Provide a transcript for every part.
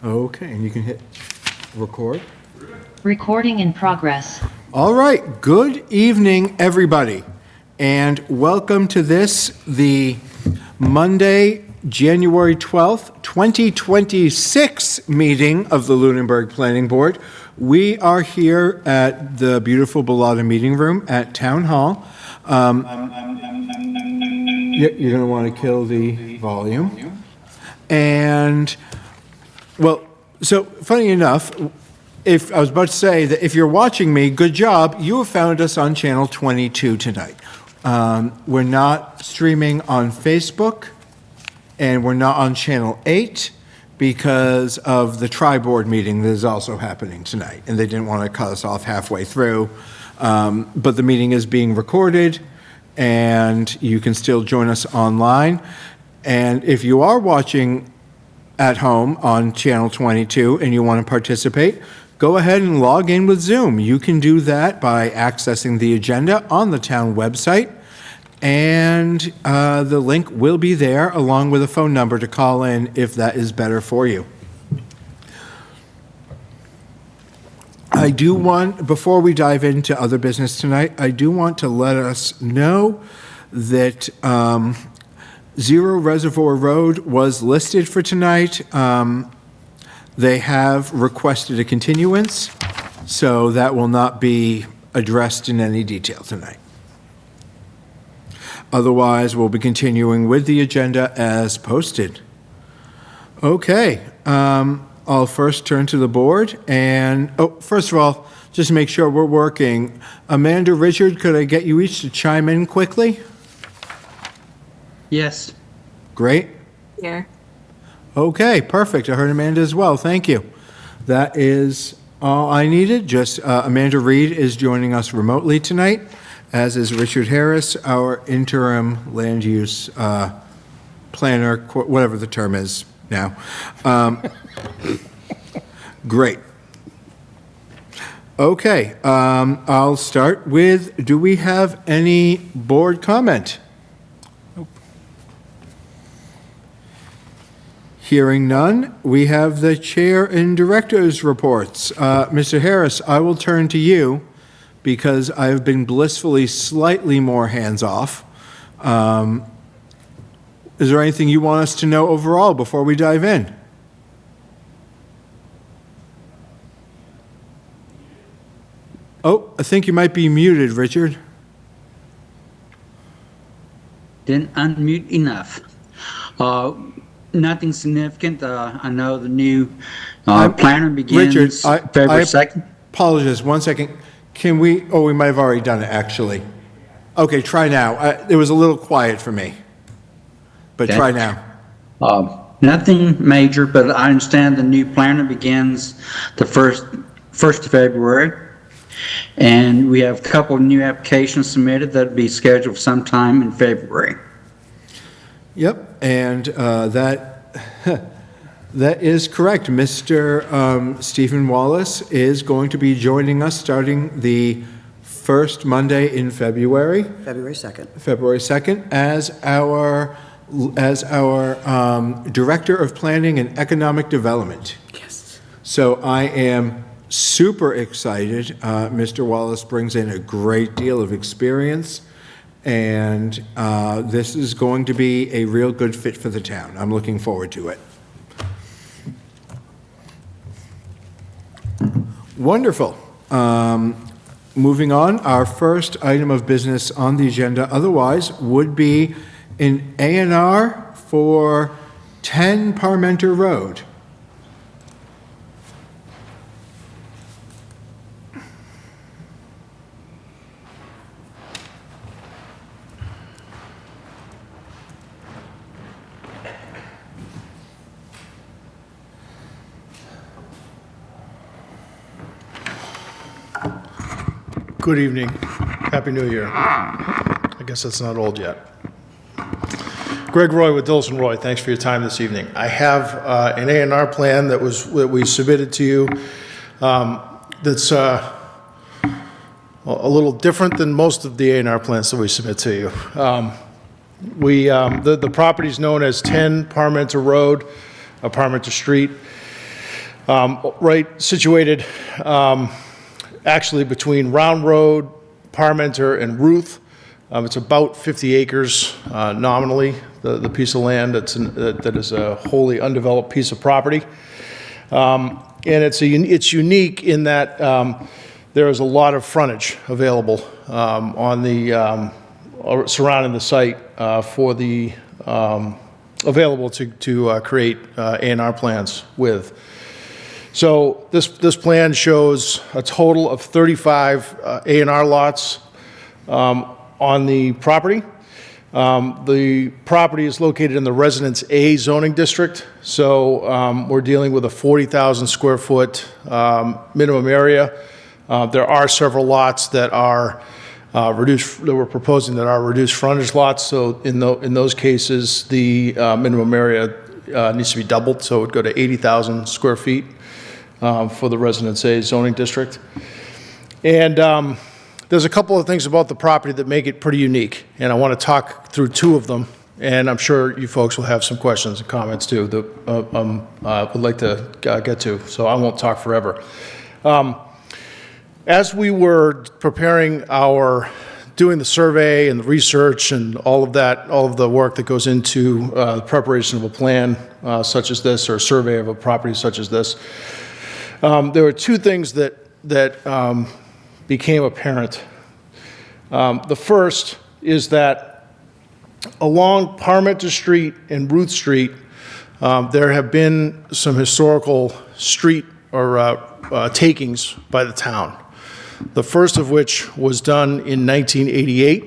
Okay, and you can hit record. Recording in progress. All right, good evening, everybody, and welcome to this, the Monday, January 12th, 2026 meeting of the Lunenburg Planning Board. We are here at the beautiful Bellotta Meeting Room at Town Hall. You're going to want to kill the volume. And, well, so funny enough, if I was about to say that if you're watching me, good job, you have found us on channel 22 tonight. We're not streaming on Facebook, and we're not on channel 8 because of the tri-board meeting that is also happening tonight, and they didn't want to cut us off halfway through. But the meeting is being recorded, and you can still join us online. And if you are watching at home on channel 22 and you want to participate, go ahead and log in with Zoom. You can do that by accessing the agenda on the town website, and the link will be there along with a phone number to call in if that is better for you. I do want, before we dive into other business tonight, I do want to let us know that Zero Reservoir Road was listed for tonight. They have requested a continuance, so that will not be addressed in any detail tonight. Otherwise, we'll be continuing with the agenda as posted. Okay, I'll first turn to the board and, first of all, just to make sure we're working. Amanda, Richard, could I get you each to chime in quickly? Yes. Great. Here. Okay, perfect. I heard Amanda as well. Thank you. That is all I needed. Just Amanda Reed is joining us remotely tonight, as is Richard Harris, our interim land use planner, whatever the term is now. Great. Okay, I'll start with, do we have any board comment? Hearing none, we have the chair and director's reports. Mr. Harris, I will turn to you because I've been blissfully slightly more hands-off. Is there anything you want us to know overall before we dive in? Oh, I think you might be muted, Richard. Didn't unmute enough. Nothing significant. I know the new planner begins Richard, February 2nd. Apologize, 1 second. Can we, we might have already done it, actually. Okay, try now. It was a little quiet for me, but Okay. try now. Nothing major, but I understand the new planner begins the first of February. And we have a couple of new applications submitted that'll be scheduled sometime in February. Yep, and that is correct. Mr. Stephen Wallace is going to be joining us starting the first Monday in February. February 2nd. February 2nd, as our Director of Planning and Economic Development. Yes. So I am super excited. Mr. Wallace brings in a great deal of experience, and this is going to be a real good fit for the town. I'm looking forward to it. Wonderful. Moving on, our first item of business on the agenda otherwise would be an A&R for 10 Parmenter Road. Good evening. Happy New Year. I guess that's not old yet. Greg Roy with Dilson Roy. Thanks for your time this evening. I have an A&R plan that we submitted to you that's a little different than most of the A&R plans that we submit to you. The property is known as 10 Parmenter Road, Parmenter Street. right situated actually between Round Road, Parmenter, and Ruth. It's about 50 acres nominally, the piece of land that is a wholly undeveloped piece of property. And it's unique in that there is a lot of frontage available on the surrounding the site for the available to create A&R plans with. So this plan shows a total of 35 A&R lots on the property. The property is located in the Residence A zoning district, so we're dealing with a 40,000 square foot minimum area. There are several lots that are reduced, that we're proposing that are reduced frontage lots, so in those cases, the minimum area needs to be doubled, so it would go to 80,000 square feet for the Residence A zoning district. And there's a couple of things about the property that make it pretty unique, and I want to talk through two of them, and I'm sure you folks will have some questions and comments too that would like to get to, so I won't talk forever. As we were preparing doing the survey and the research and all of that, all of the work that goes into the preparation of a plan such as this, or a survey of a property such as this, there were two things that became apparent. The first is that along Parmenter Street and Ruth Street, there have been some historical street or takings by the town. The first of which was done in 1988,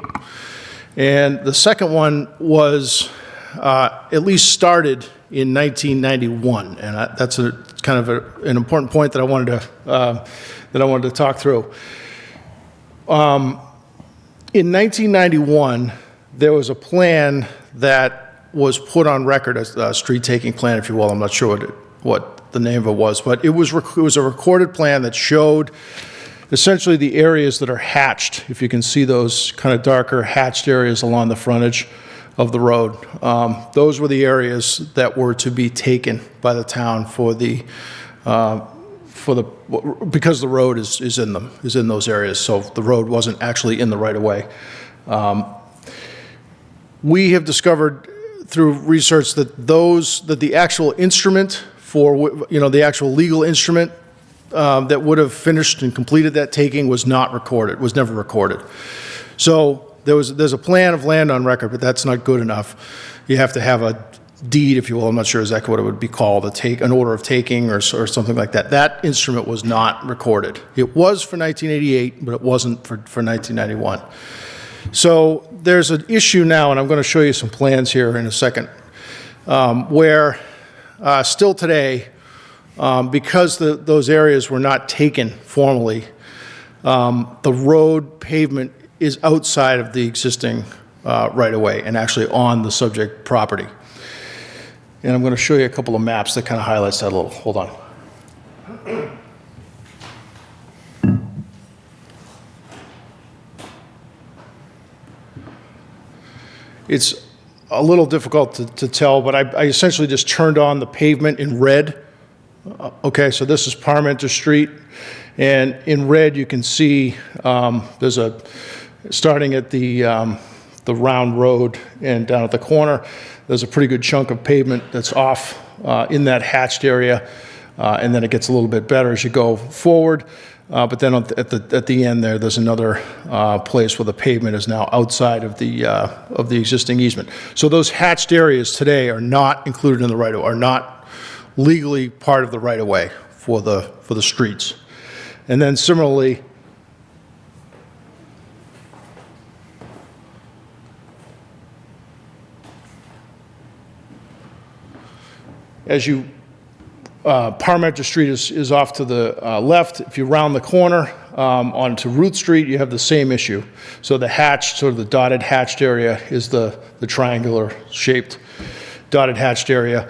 and the second one was at least started in 1991, and that's kind of an important point that I wanted to talk through. In 1991, there was a plan that was put on record as a street taking plan, if you will. I'm not sure what the name of it was, but it was a recorded plan that showed essentially the areas that are hatched, if you can see those kind of darker hatched areas along the frontage of the road. Those were the areas that were to be taken by the town because the road is in those areas, so the road wasn't actually in the right of way. We have discovered through research that the actual instrument for, the actual legal instrument that would have finished and completed that taking was not recorded, was never recorded. So there's a plan of land on record, but that's not good enough. You have to have a deed, if you will. I'm not sure exactly what it would be called, an order of taking or something like that. That instrument was not recorded. It was for 1988, but it wasn't for 1991. So there's an issue now, and I'm going to show you some plans here in a second, where still today, because those areas were not taken formally, the road pavement is outside of the existing right-of-way and actually on the subject property. And I'm going to show you a couple of maps that kind of highlights that a little. Hold on. It's a little difficult to tell, but I essentially just turned on the pavement in red. Okay, so this is Parmenter Street, and in red you can see there's starting at the Round Road and down at the corner, there's a pretty good chunk of pavement that's off in that hatched area, and then it gets a little bit better as you go forward. But then at the end there's another place where the pavement is now outside of the existing easement. So those hatched areas today are not included in the right of, are not legally part of the right of way for the streets. And then similarly, as you Parmenter Street is off to the left. If you round the corner onto Ruth Street, you have the same issue. So the hatched, sort of the dotted hatched area is the triangular shaped dotted hatched area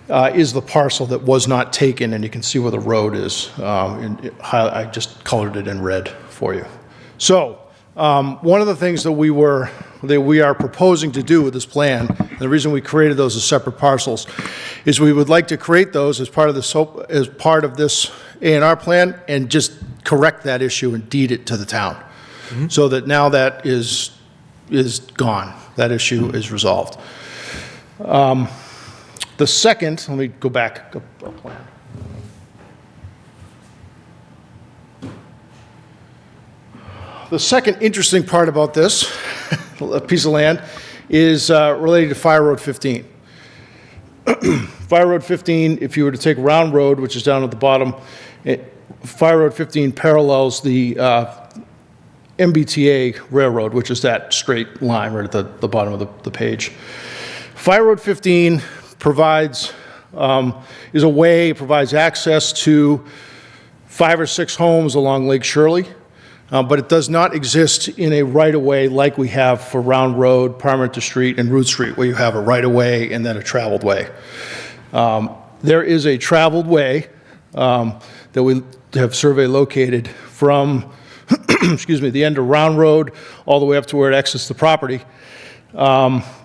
is the parcel that was not taken, and you can see where the road is. I just colored it in red for you. So one of the things that we are proposing to do with this plan, and the reason we created those as separate parcels, is we would like to create those as part of this A&R plan and just correct that issue and deed it to the town. So that now that is gone. That issue is resolved. The second, let me go back a plan. The second interesting part about this piece of land is related to Fire Road 15. Fire Road 15, if you were to take Round Road, which is down at the bottom, Fire Road 15 parallels the MBTA Railroad, which is that straight line right at the bottom of the page. Fire Road 15 provides access to 5 or 6 homes along Lake Shirley, but it does not exist in a right-of-way like we have for Round Road, Parmenter Street, and Root Street, where you have a right-of-way and then a traveled way. There is a traveled way that we have survey located from excuse me, the end of Round Road all the way up to where it exits the property,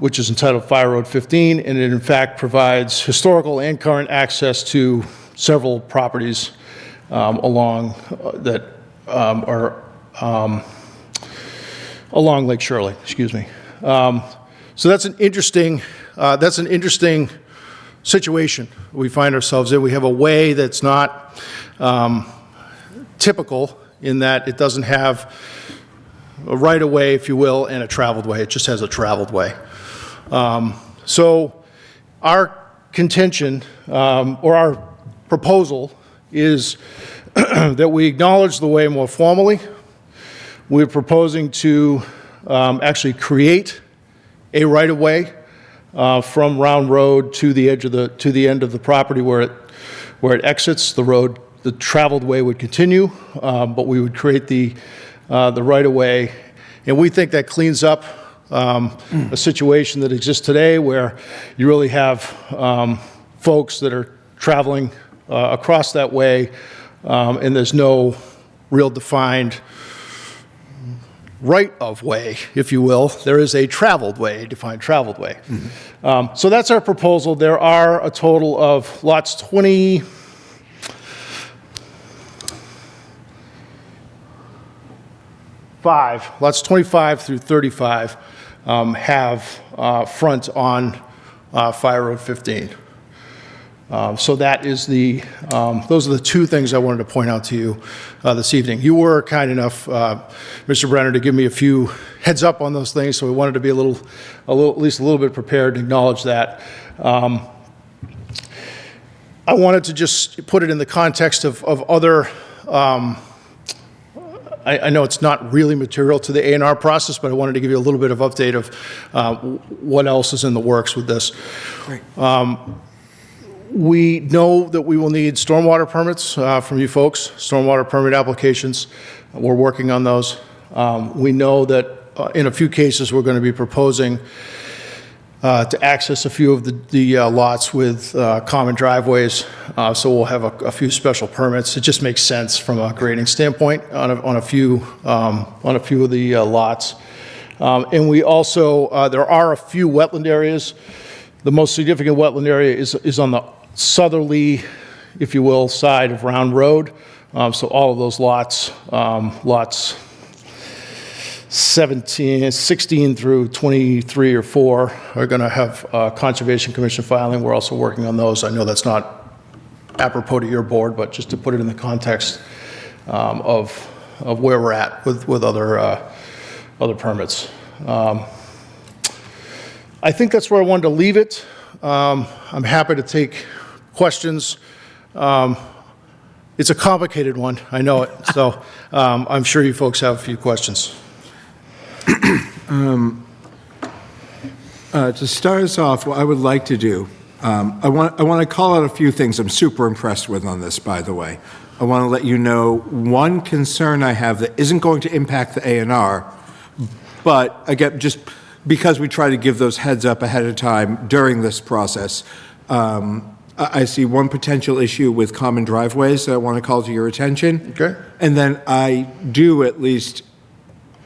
which is entitled Fire Road 15, and it in fact provides historical and current access to several properties along along Lake Shirley. Excuse me. So that's an interesting situation we find ourselves in. We have a way that's not typical in that it doesn't have a right-of-way, if you will, and a traveled way. It just has a traveled way. So our contention, or our proposal, is that we acknowledge the way more formally. We're proposing to actually create a right-of-way from Round Road to the edge of to the end of the property where it exits the road. The traveled way would continue, but we would create the right-of-way, and we think that cleans up a situation that exists today where you really have folks that are traveling across that way, and there's no real defined right-of-way, if you will. There is a traveled way, a defined traveled way. Mm-hmm. So that's our proposal. There are a total of lots 25 through 35 have front on Fire Road 15. So that is those are the two things I wanted to point out to you this evening. You were kind enough, Mr. Brenner, to give me a few heads up on those things, so we wanted to be at least a little bit prepared to acknowledge that. I wanted to just put it in the context of other. I know it's not really material to the A&R process, but I wanted to give you a little bit of update of what else is in the works with this. Great. We know that we will need stormwater permits from you folks, stormwater permit applications. We're working on those. We know that in a few cases we're going to be proposing to access a few of the lots with common driveways, so we'll have a few special permits. It just makes sense from a grading standpoint on a few of the lots. And we also there are a few wetland areas. The most significant wetland area is on the southerly, if you will, side of Round Road. So all of those lots 16 through 23 or 4 are going to have Conservation Commission filing. We're also working on those. I know that's not apropos to your board, but just to put it in the context of where we're at with other permits. I think that's where I wanted to leave it. I'm happy to take questions. It's a complicated one, I know it, so I'm sure you folks have a few questions. To start us off, what I would like to do, I want to call out a few things I'm super impressed with on this, by the way. I want to let you know one concern I have that isn't going to impact the A&R, but again, just because we try to give those heads up ahead of time during this process, I see one potential issue with common driveways that I want to call to your attention. Okay. And then I do, at least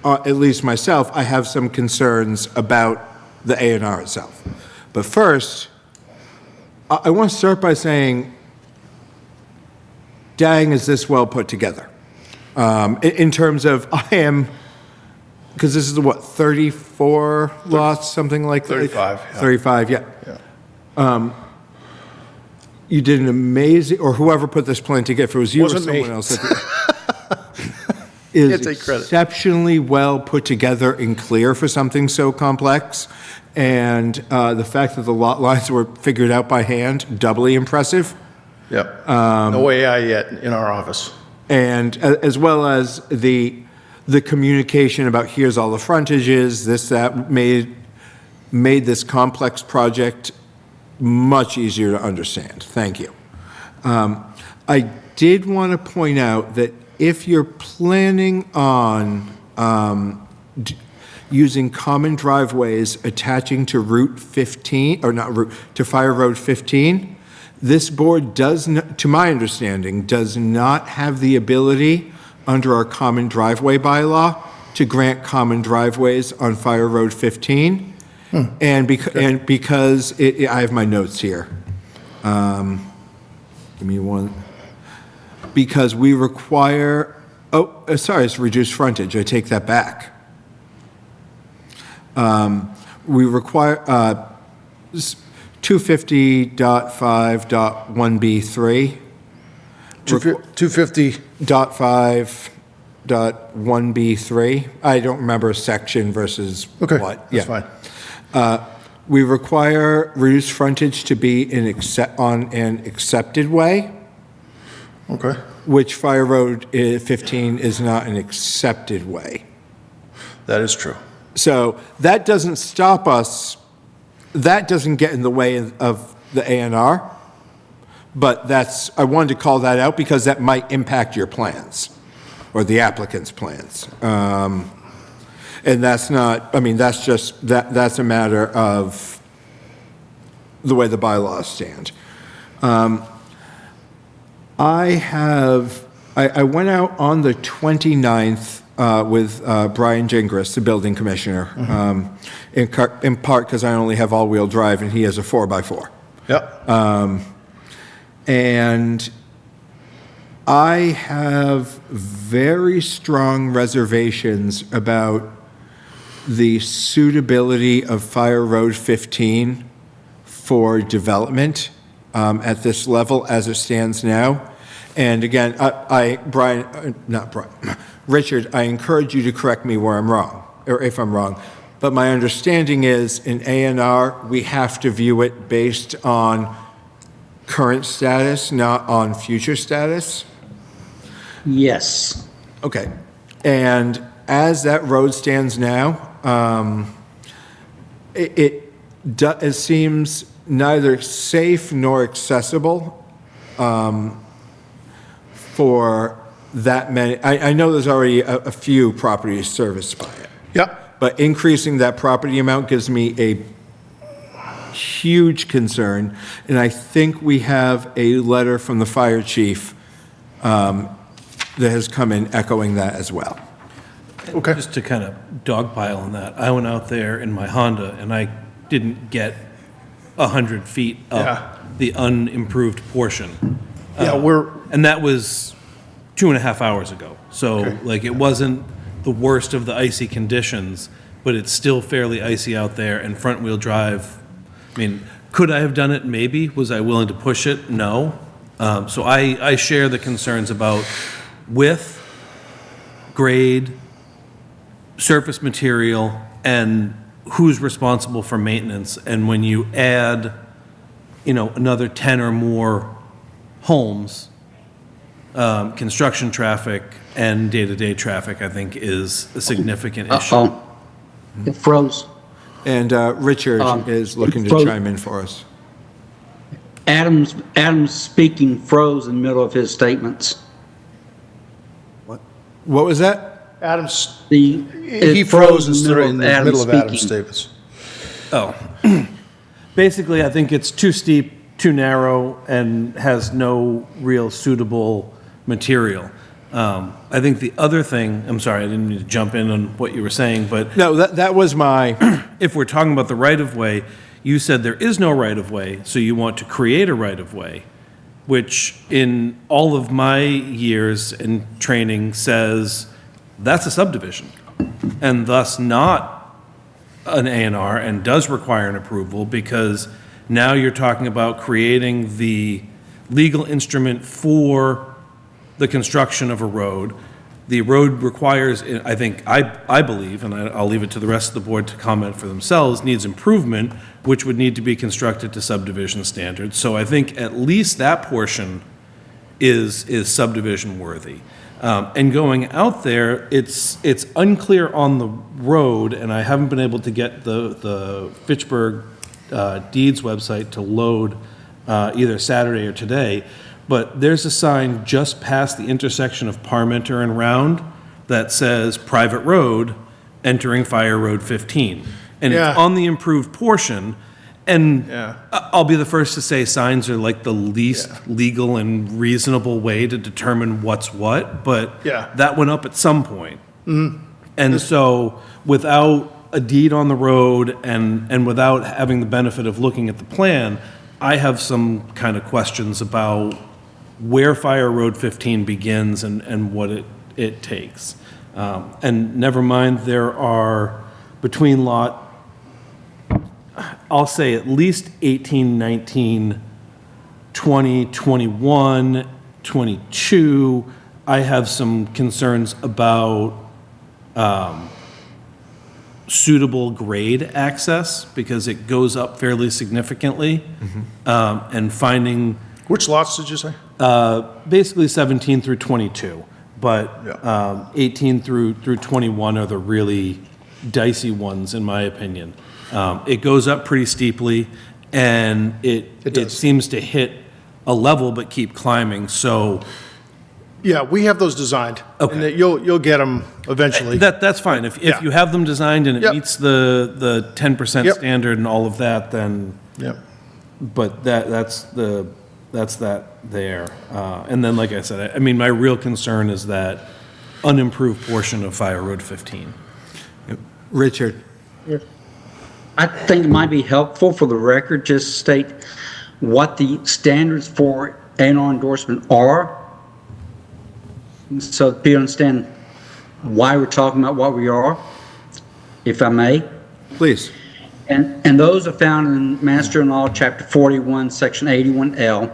at least myself, I have some concerns about the A&R itself. But first, I want to start by saying, dang, is this well put together? In terms of, I am, because this is what, 34 lots, something like that? 35, yeah. 35, yeah. You did an amazing, or whoever put this plan together, if it was you or Wasn't me. someone else. Is Can't take credit. exceptionally well put together and clear for something so complex. And the fact that the lot lines were figured out by hand, doubly impressive. Yep. No AI yet in our office. And as well as the communication about here's all the frontages, this, that, made this complex project much easier to understand. Thank you. I did want to point out that if you're planning on using common driveways attaching to Route 15, or not Route, to Fire Road 15, this board does not, to my understanding, does not have the ability under our common driveway bylaw to grant common driveways on Fire Road 15. And because I have my notes here. Give me one. Because we require, it's reduced frontage. I take that back. We require 250.5.1B3. 250. .5.1B3. I don't remember section versus Okay, what. that's fine. We require reduced frontage to be on an accepted way, Okay. which Fire Road 15 is not an accepted way. That is true. So that doesn't stop us, that doesn't get in the way of the A&R, but I wanted to call that out because that might impact your plans, or the applicant's plans. And that's not, that's just, that's a matter of the way the bylaws stand. I went out on the 29th with Brian Gingras, the building commissioner, in part because I only have all-wheel drive and he has a 4x4. Yep. And I have very strong reservations about the suitability of Fire Road 15 for development at this level as it stands now. And again, Richard, I encourage you to correct me where I'm wrong, or if I'm wrong. But my understanding is in A&R, we have to view it based on current status, not on future status. Yes. Okay. And as that road stands now, it seems neither safe nor accessible for that many. I know there's already a few properties serviced by it, Yep. but increasing that property amount gives me a huge concern. And I think we have a letter from the fire chief that has come in echoing that as well. Okay. Just to kind of dogpile on that, I went out there in my Honda and I didn't get 100 feet Yeah. up the unimproved portion. Yeah, And that was 2.5 hours ago. So Okay. like it wasn't the worst of the icy conditions, but it's still fairly icy out there and front wheel drive. I mean, could I have done it? Maybe. Was I willing to push it? No. So I share the concerns about width, grade, surface material, and who's responsible for maintenance. And when you add, another 10 or more homes, construction traffic and day-to-day traffic, I think, is a significant issue. Uh-oh. It froze. And Richard is looking to froze. chime in for us. Adam's speaking froze in the middle of his statements. What was that? Adam's, He he froze in the middle of Adam's speaking. statements. Oh. Basically, I think it's too steep, too narrow, and has no real suitable material. I think the other thing, I'm sorry, I didn't mean to jump in on what you were saying, but No, that was my, if we're talking about the right-of-way, you said there is no right-of-way, so you want to create a right-of-way, which in all of my years in training says that's a subdivision, and thus not an A&R, and does require an approval, because now you're talking about creating the legal instrument for the construction of a road. The road requires, I believe, and I'll leave it to the rest of the board to comment for themselves, needs improvement, which would need to be constructed to subdivision standards. So I think at least that portion is subdivision worthy. And going out there, it's unclear on the road, and I haven't been able to get the Fitchburg Deeds website to load either Saturday or today, but there's a sign just past the intersection of Parmenter and Round that says private road entering Fire Road 15. And Yeah. it's on the improved portion, and Yeah. I'll be the first to say signs are like the least legal and reasonable way to determine what's what, but Yeah. that went up at some point. And so without a deed on the road and without having the benefit of looking at the plan, I have some kind of questions about where Fire Road 15 begins and what it takes. And never mind, there are between lot, I'll say at least 18, 19, 20, 21, 22, I have some concerns about suitable grade access, because it goes up fairly significantly. And finding Which lots did you say? basically 17 through 22, but Yeah. 18 through 21 are the really dicey ones, in my opinion. It goes up pretty steeply, and it does. seems to hit a level but keep climbing, so Yeah, we have those designed. Okay. And that you'll get them eventually. that's fine. If Yeah. you have them designed and it Yep. meets the 10% Yep. standard and all of that, then, Yep. but that's that there. And then, like I said, I mean, my real concern is that unimproved portion of Fire Road 15. Richard, I think it might be helpful for the record, just state what the standards for A&R endorsement are, so that people understand why we're talking about what we are, if I may. please. And those are found in Mass General Law, Chapter 41, Section 81L,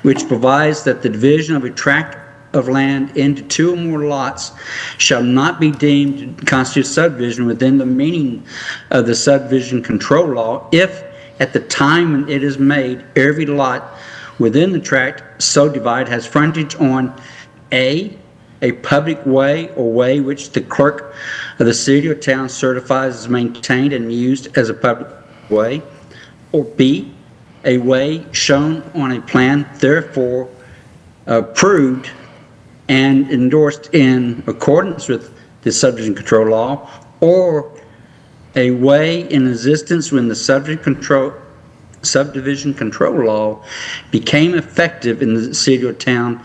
which provides that the division of a tract of land into two or more lots shall not be deemed to constitute subdivision within the meaning of the subdivision control law if, at the time when it is made, every lot within the tract so divided has frontage on a public way or way which the clerk of the city or town certifies is maintained and used as a public way, or B, a way shown on a plan therefore approved and endorsed in accordance with the subdivision control law, or a way in existence when the subdivision control law became effective in the city or town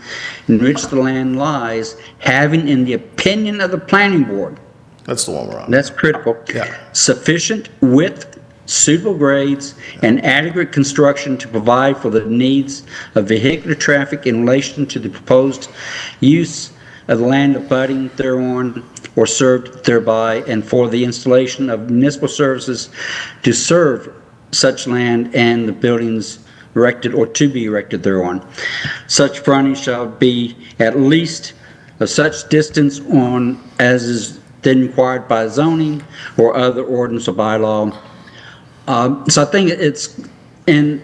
in which the land lies, having, in the opinion of the planning board, That's the one we're on. that's critical, Yeah. sufficient width, suitable grades, and adequate construction to provide for the needs of vehicular traffic in relation to the proposed use of the land abutting thereon or served thereby, and for the installation of municipal services to serve such land and the buildings erected or to be erected thereon. Such frontage shall be at least of such distance on as is then required by zoning or other ordinance or bylaw. So I think it's, and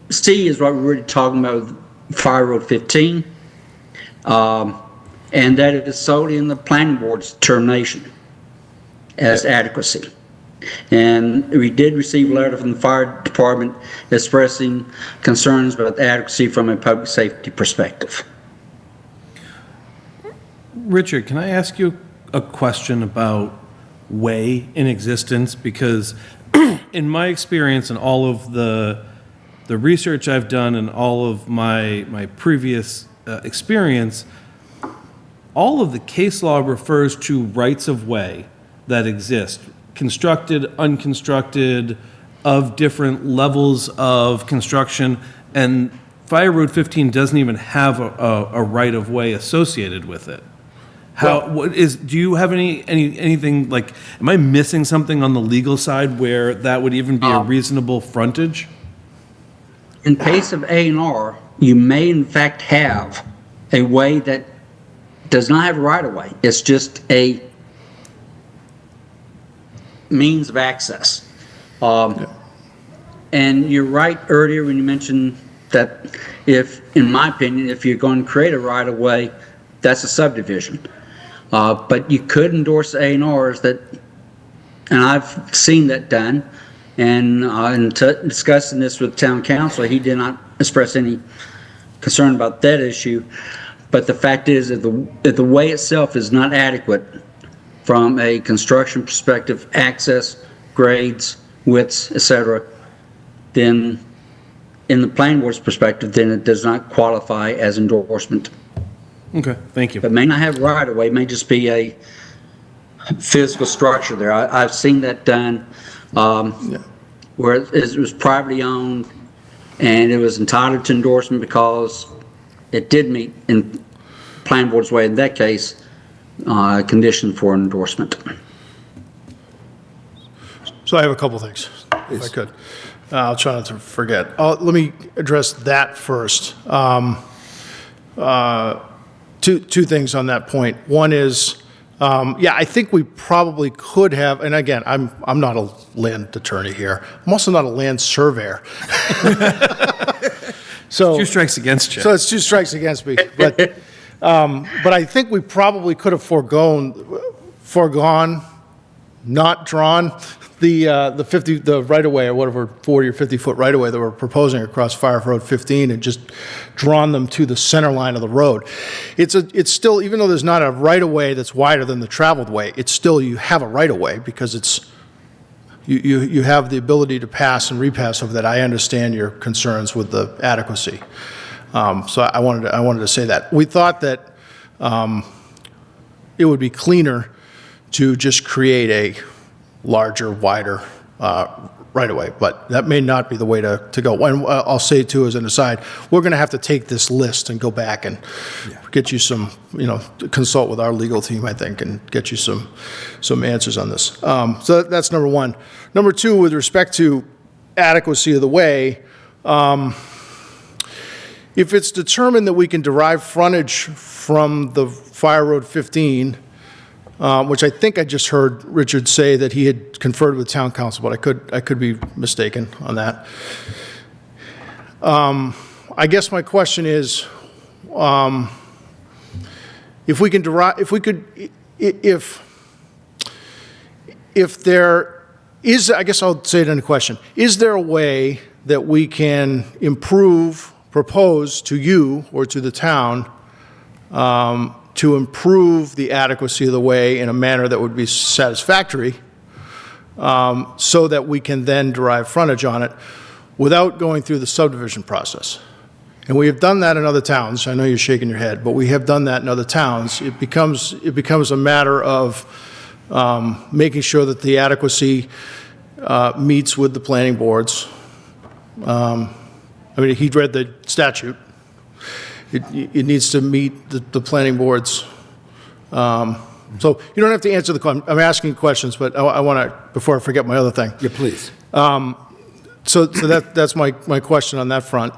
C is what we're really talking about with Fire Road 15. And that it is solely in the planning board's determination as adequacy. And we did receive a letter from the fire department expressing concerns about the adequacy from a public safety perspective. Richard, can I ask you a question about way in existence? Because in my experience and all of the research I've done and all of my previous experience, all of the case law refers to rights of way that exist, constructed, unconstructed, of different levels of construction, and Fire Road 15 doesn't even have a right of way associated with it. Do you have anything, like, am I missing something on the legal side where that would even be a reasonable frontage? In case of A&R, you may in fact have a way that does not have a right-of-way. It's just a means of access. And you're right earlier when you mentioned that in my opinion, if you're going to create a right-of-way, that's a subdivision. But you could endorse A&Rs that, and I've seen that done, and in discussing this with town council, he did not express any concern about that issue. But the fact is that the way itself is not adequate from a construction perspective, access, grades, widths, etc., then in the planning board's perspective, then it does not qualify as endorsement. Okay, thank you. It may not have right of way, it may just be a physical structure there. I've seen that done where it was privately owned and it was entitled to endorsement because it did meet in planning board's way, in that case, condition for endorsement. So I have a couple things, if I could. I'll try not to forget. Let me address that first. Two things on that point. One is, I think we probably could have, and again, I'm not a land attorney here. I'm also not a land surveyor. So Two strikes against you. So it's two strikes against me. But I think we probably could have foregone, not drawn the right-of-way, or whatever, 40 or 50-foot right-of-way that we're proposing across Fire Road 15, and just drawn them to the center line of the road. It's still, even though there's not a right-of-way that's wider than the traveled way, it's still, you have a right-of-way because it's, you have the ability to pass and repass over that. I understand your concerns with the adequacy. So I wanted to say that. We thought that it would be cleaner to just create a larger, wider right-of-way, but that may not be the way to go. And I'll say, too, as an aside, we're going to have to take this list and go back and get you some, consult with our legal team, I think, and get you some answers on this. So that's number one. Number two, with respect to adequacy of the way, if it's determined that we can derive frontage from the Fire Road 15, which I think I just heard Richard say that he had conferred with town council, but I could be mistaken on that. I guess my question is, if we can derive, if there is, I guess I'll say it in a question, is there a way that we can propose to you or to the town, to improve the adequacy of the way in a manner that would be satisfactory, so that we can then derive frontage on it without going through the subdivision process? And we have done that in other towns. I know you're shaking your head, but we have done that in other towns. It becomes a matter of making sure that the adequacy meets with the planning boards. He read the statute. It needs to meet the planning boards. So you don't have to answer the question. I'm asking questions, but I want to, before I forget my other thing. Yeah, please. So that's my question on that front.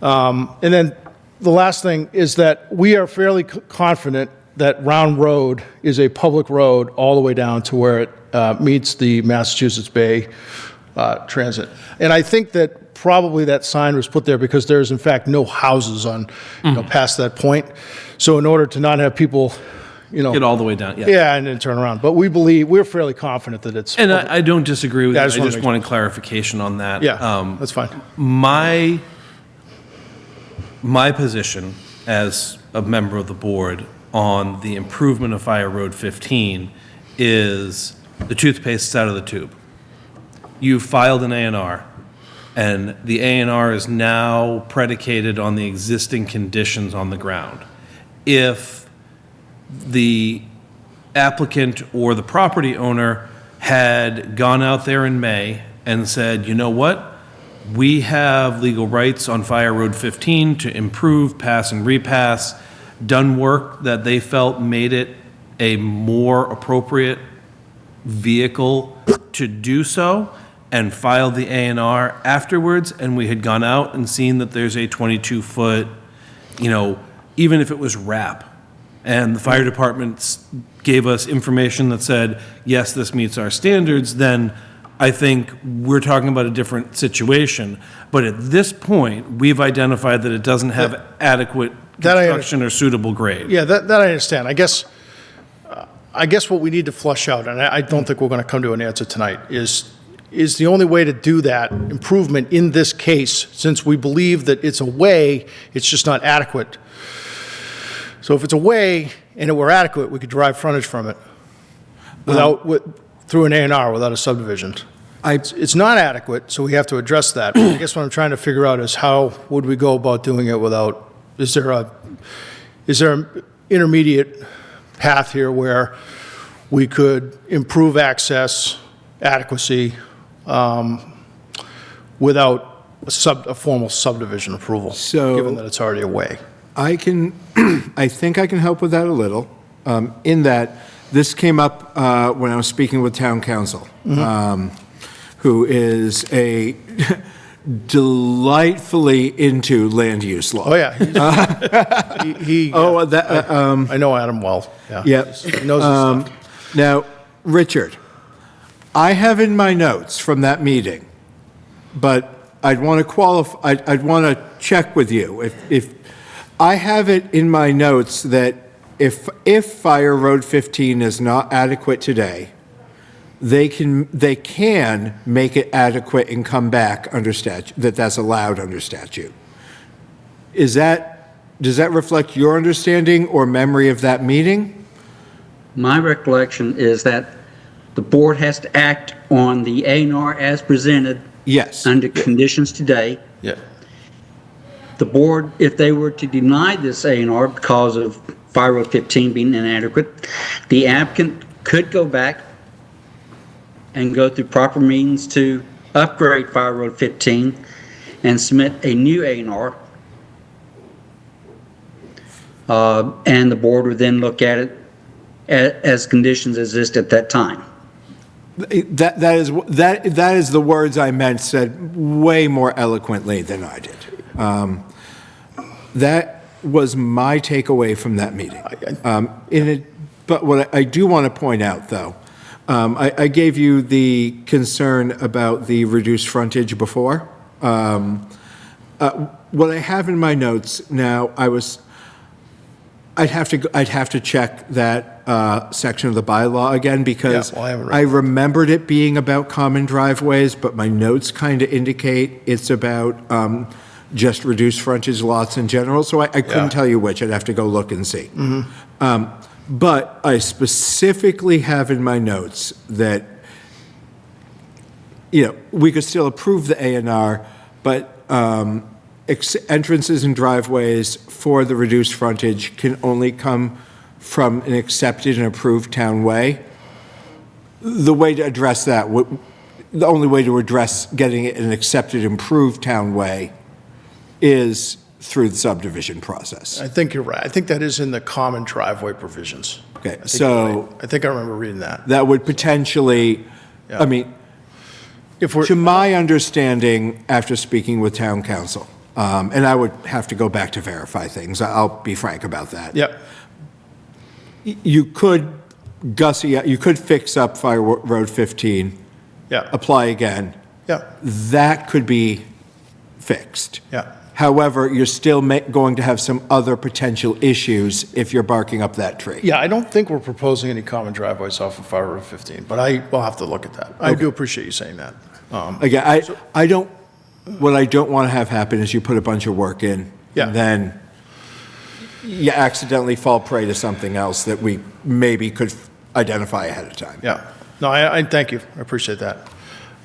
And then the last thing is that we are fairly confident that Round Road is a public road all the way down to where it meets the Massachusetts Bay Transit. And I think that probably that sign was put there because there's in fact no houses on, past that point. So in order to not have people, Get all the way down, yeah. yeah, and then turn around. But we're fairly confident that it's. And I don't disagree with Yeah, you. I I just wanna just make wanted clarification on that. Yeah, that's fine. My position as a member of the board on the improvement of Fire Road 15 is the toothpaste is out of the tube. You filed an A&R, and the A&R is now predicated on the existing conditions on the ground. If the applicant or the property owner had gone out there in May and said, you know what? We have legal rights on Fire Road 15 to improve, pass and repass, done work that they felt made it a more appropriate vehicle to do so, and filed the A&R afterwards, and we had gone out and seen that there's a 22-foot, even if it was wrap, and the fire department gave us information that said, yes, this meets our standards, then I think we're talking about a different situation. But at this point, we've identified that it doesn't have adequate That I construction or suitable grade. Yeah, that I understand. I guess what we need to flush out, and I don't think we're going to come to an answer tonight, is the only way to do that improvement in this case, since we believe that it's a way, it's just not adequate. So if it's a way and it were adequate, we could derive frontage from it through an A&R without a subdivision. It's not adequate, so we have to address that. I guess what I'm trying to figure out is how would we go about doing it without, is there an intermediate path here where we could improve access, adequacy, without a formal subdivision approval, So- given that it's already a way? I think I can help with that a little, in that this came up when I was speaking with town council, who is a delightfully into land use law. Oh, yeah. I know Adam well. Yeah. He knows his stuff. Now, Richard, I have in my notes from that meeting, but I'd want to qualify, I'd want to check with you. If I have it in my notes that if Fire Road 15 is not adequate today, they can make it adequate and come back under statute, that's allowed under statute. Does that reflect your understanding or memory of that meeting? My recollection is that the board has to act on the A&R as presented Yes. under conditions today. Yeah. The board, if they were to deny this A&R because of Fire Road 15 being inadequate, the applicant could go back and go through proper means to upgrade Fire Road 15 and submit a new A&R. And the board would then look at it as conditions exist at that time. That is the words I meant said way more eloquently than I did. That was my takeaway from that meeting. But what I do want to point out, though, I gave you the concern about the reduced frontage before. What I have in my notes now, I'd have to check that section of the bylaw again, because Yeah, well, I haven't read I remembered it being about common driveways, but my notes kind of indicate it's about just reduced frontage lots in general, so I couldn't Yeah. tell you which. I'd have to go look and see. But I specifically have in my notes that, we could still approve the A&R, but entrances and driveways for the reduced frontage can only come from an accepted and approved town way. The way to address that, the only way to address getting it an accepted, improved town way is through the subdivision process. I think you're right. I think that is in the common driveway provisions. Okay, I think so you're right. I think I remember reading that. that would potentially, Yeah. I mean, If we're, to my understanding, after speaking with town council, and I would have to go back to verify things, I'll be frank about that. yeah, You could gussy, you could fix up Fire Road 15, yeah, apply again. yeah, That could be fixed. yeah. However, you're still going to have some other potential issues if you're barking up that tree. Yeah, I don't think we're proposing any common driveways off of Fire Road 15, but I will have to look at that. I do appreciate you saying that. Again, I don't, what I don't want to have happen is you put a bunch of work in, Yeah. and then you accidentally fall prey to something else that we maybe could identify ahead of time. Yeah. No, I thank you. I appreciate that.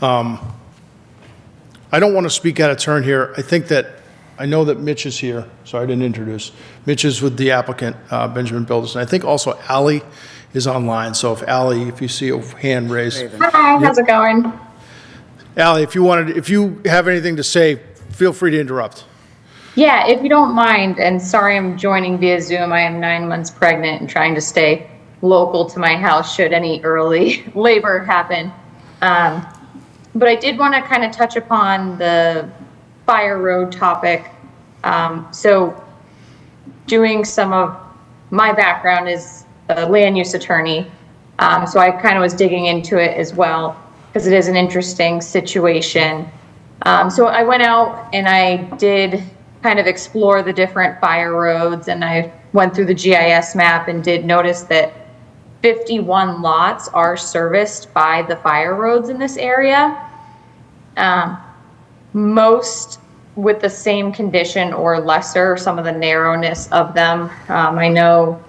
I don't want to speak out of turn here. I think that I know that Mitch is here, so I didn't introduce. Mitch is with the applicant, Benjamin Builders, and I think also Ally is online. So if you see a hand raised. Hi, how's it going? Ally, if you have anything to say, feel free to interrupt. Yeah, if you don't mind, and sorry I'm joining via Zoom. I am 9 months pregnant and trying to stay local to my house should any early labor happen. But I did want to kind of touch upon the Fire Road topic. So doing some of my background is a land use attorney. So I kind of was digging into it as well because it is an interesting situation. So I went out and I did kind of explore the different fire roads, and I went through the GIS map and did notice that 51 lots are serviced by the fire roads in this area. Most with the same condition or lesser, some of the narrowness of them. I know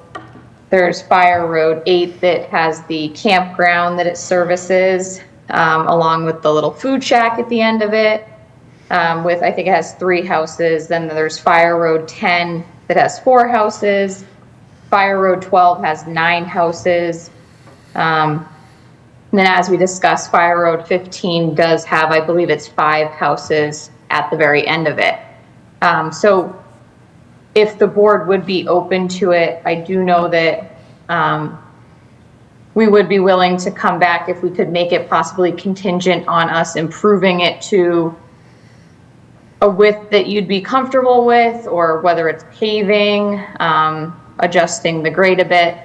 there's Fire Road 8 that has the campground that it services, along with the little food shack at the end of it. I think it has 3 houses. Then there's Fire Road 10 that has 4 houses. Fire Road 12 has 9 houses. And then as we discussed, Fire Road 15 does have, I believe it's 5 houses at the very end of it. So if the board would be open to it, I do know that we would be willing to come back if we could make it possibly contingent on us improving it to a width that you'd be comfortable with, or whether it's paving, adjusting the grade a bit,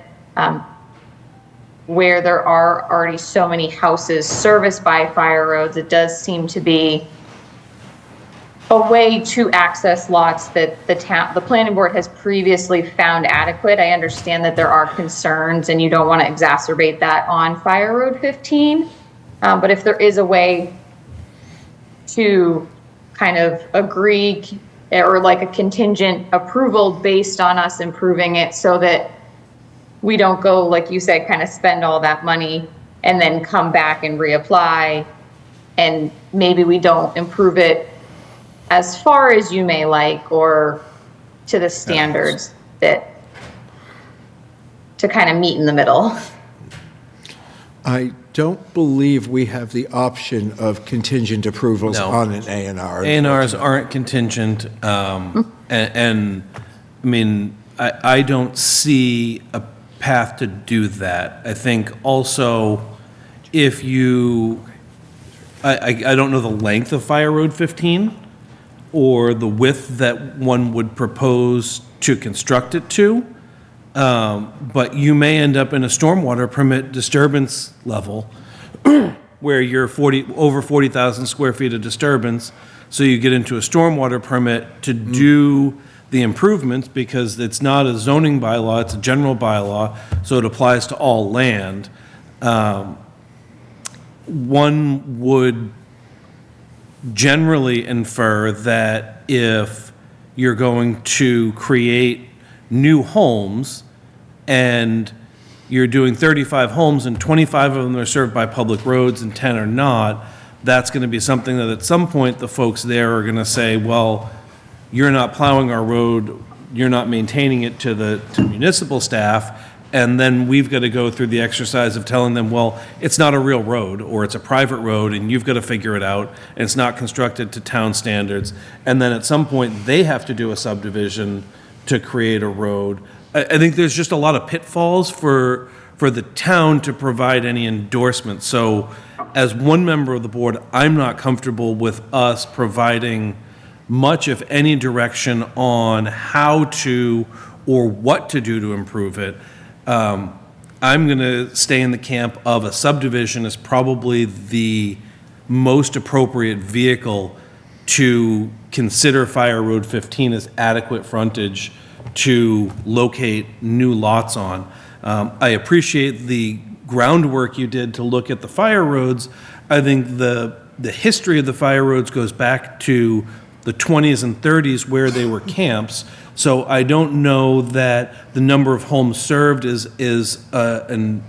where there are already so many houses serviced by fire roads. It does seem to be a way to access lots that the planning board has previously found adequate. I understand that there are concerns and you don't want to exacerbate that on Fire Road 15. But if there is a way to kind of agree or like a contingent approval based on us improving it so that we don't go, like you said, kind of spend all that money and then come back and reapply, and maybe we don't improve it as far as you may like or to the standards that to kind of meet in the middle. I don't believe we have the option of contingent approvals No. on an A and R. A&Rs aren't contingent, and I mean, I don't see a path to do that. I think also if you, I don't know the length of Fire Road 15 or the width that one would propose to construct it to, but you may end up in a stormwater permit disturbance level where you're over 40,000 square feet of disturbance, so you get into a stormwater permit to do the improvements because it's not a zoning bylaw, it's a general bylaw, so it applies to all land. One would generally infer that if you're going to create new homes and you're doing 35 homes and 25 of them are served by public roads and 10 are not, that's going to be something that at some point the folks there are going to say, well, you're not plowing our road, you're not maintaining it to municipal staff, and then we've got to go through the exercise of telling them, well, it's not a real road, or it's a private road, and you've got to figure it out, and it's not constructed to town standards. And then at some point, they have to do a subdivision to create a road. I think there's just a lot of pitfalls for the town to provide any endorsement. So as one member of the board, I'm not comfortable with us providing much, if any, direction on how to or what to do to improve it. I'm going to stay in the camp of a subdivision is probably the most appropriate vehicle to consider Fire Road 15 as adequate frontage to locate new lots on. I appreciate the groundwork you did to look at the fire roads. I think the history of the fire roads goes back to the 20s and 30s where they were camps. So I don't know that the number of homes served is the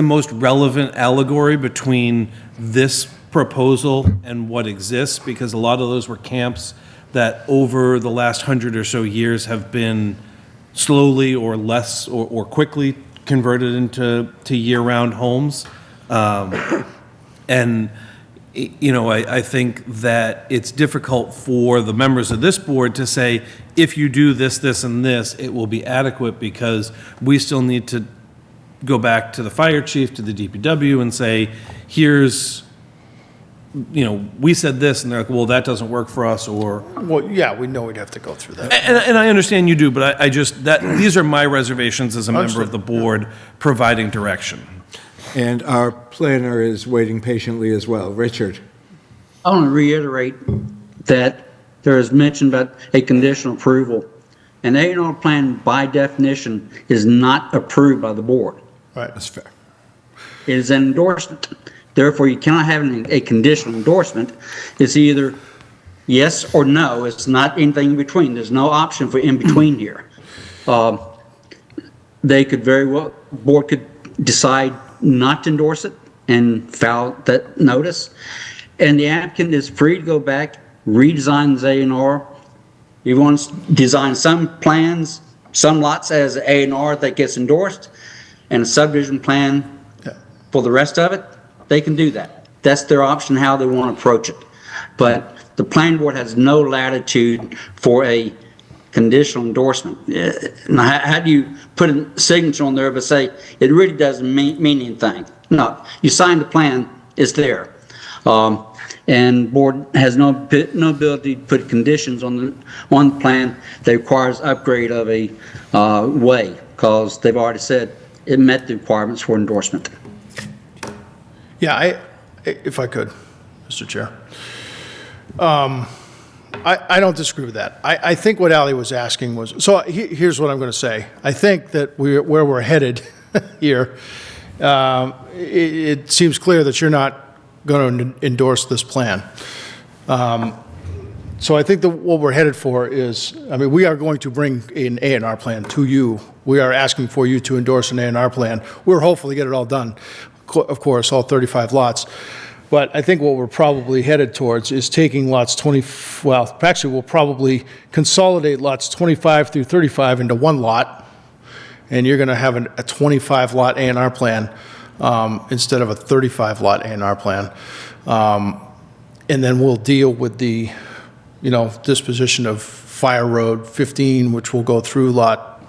most relevant allegory between this proposal and what exists, because a lot of those were camps that over the last 100 or so years have been slowly or less or quickly converted into year-round homes. And, you know, I think that it's difficult for the members of this board to say, if you do this, this, and this, it will be adequate, because we still need to go back to the fire chief, to the DPW, and say, here's, you know, we said this, and they're like, well, that doesn't work for us, or, Well, yeah, we know we'd have to go through that. and I understand you do, but I just, these are my reservations as a member of the board providing direction. And our planner is waiting patiently as well. Richard? I want to reiterate that there is mention about a conditional approval. An A&R plan, by definition, is not approved by the board. Right. That's fair. It is an endorsement. Therefore, you cannot have a conditional endorsement. It's either yes or no. It's not anything in between. There's no option for in between here. They could very well, board could decide not to endorse it and file that notice. And the applicant is free to go back, redesign his A&R. He wants to design some plans, some lots as A&R that gets endorsed, and a subdivision plan for the rest of it. They can do that. That's their option, how they want to approach it. But the planning board has no latitude for a conditional endorsement. Now, how do you put a signature on there but say it really doesn't mean anything? No, you signed the plan, it's there. And board has no ability to put conditions on the plan that requires upgrade of a way, because they've already said it met the requirements for endorsement. Yeah, if I could, Mr. Chair. I don't disagree with that. I think what Ally was asking was, so here's what I'm going to say. I think that where we're headed here, it seems clear that you're not going to endorse this plan. So I think that what we're headed for is, I mean, we are going to bring an A&R plan to you. We are asking for you to endorse an A&R plan. We're hopefully get it all done, of course, all 35 lots. But I think what we're probably headed towards is taking lots 20, well, actually, we'll probably consolidate lots 25 through 35 into one lot, and you're going to have a 25-lot A&R plan instead of a 35-lot A&R plan. And then we'll deal with the, you know, disposition of Fire Road 15, which will go through lot,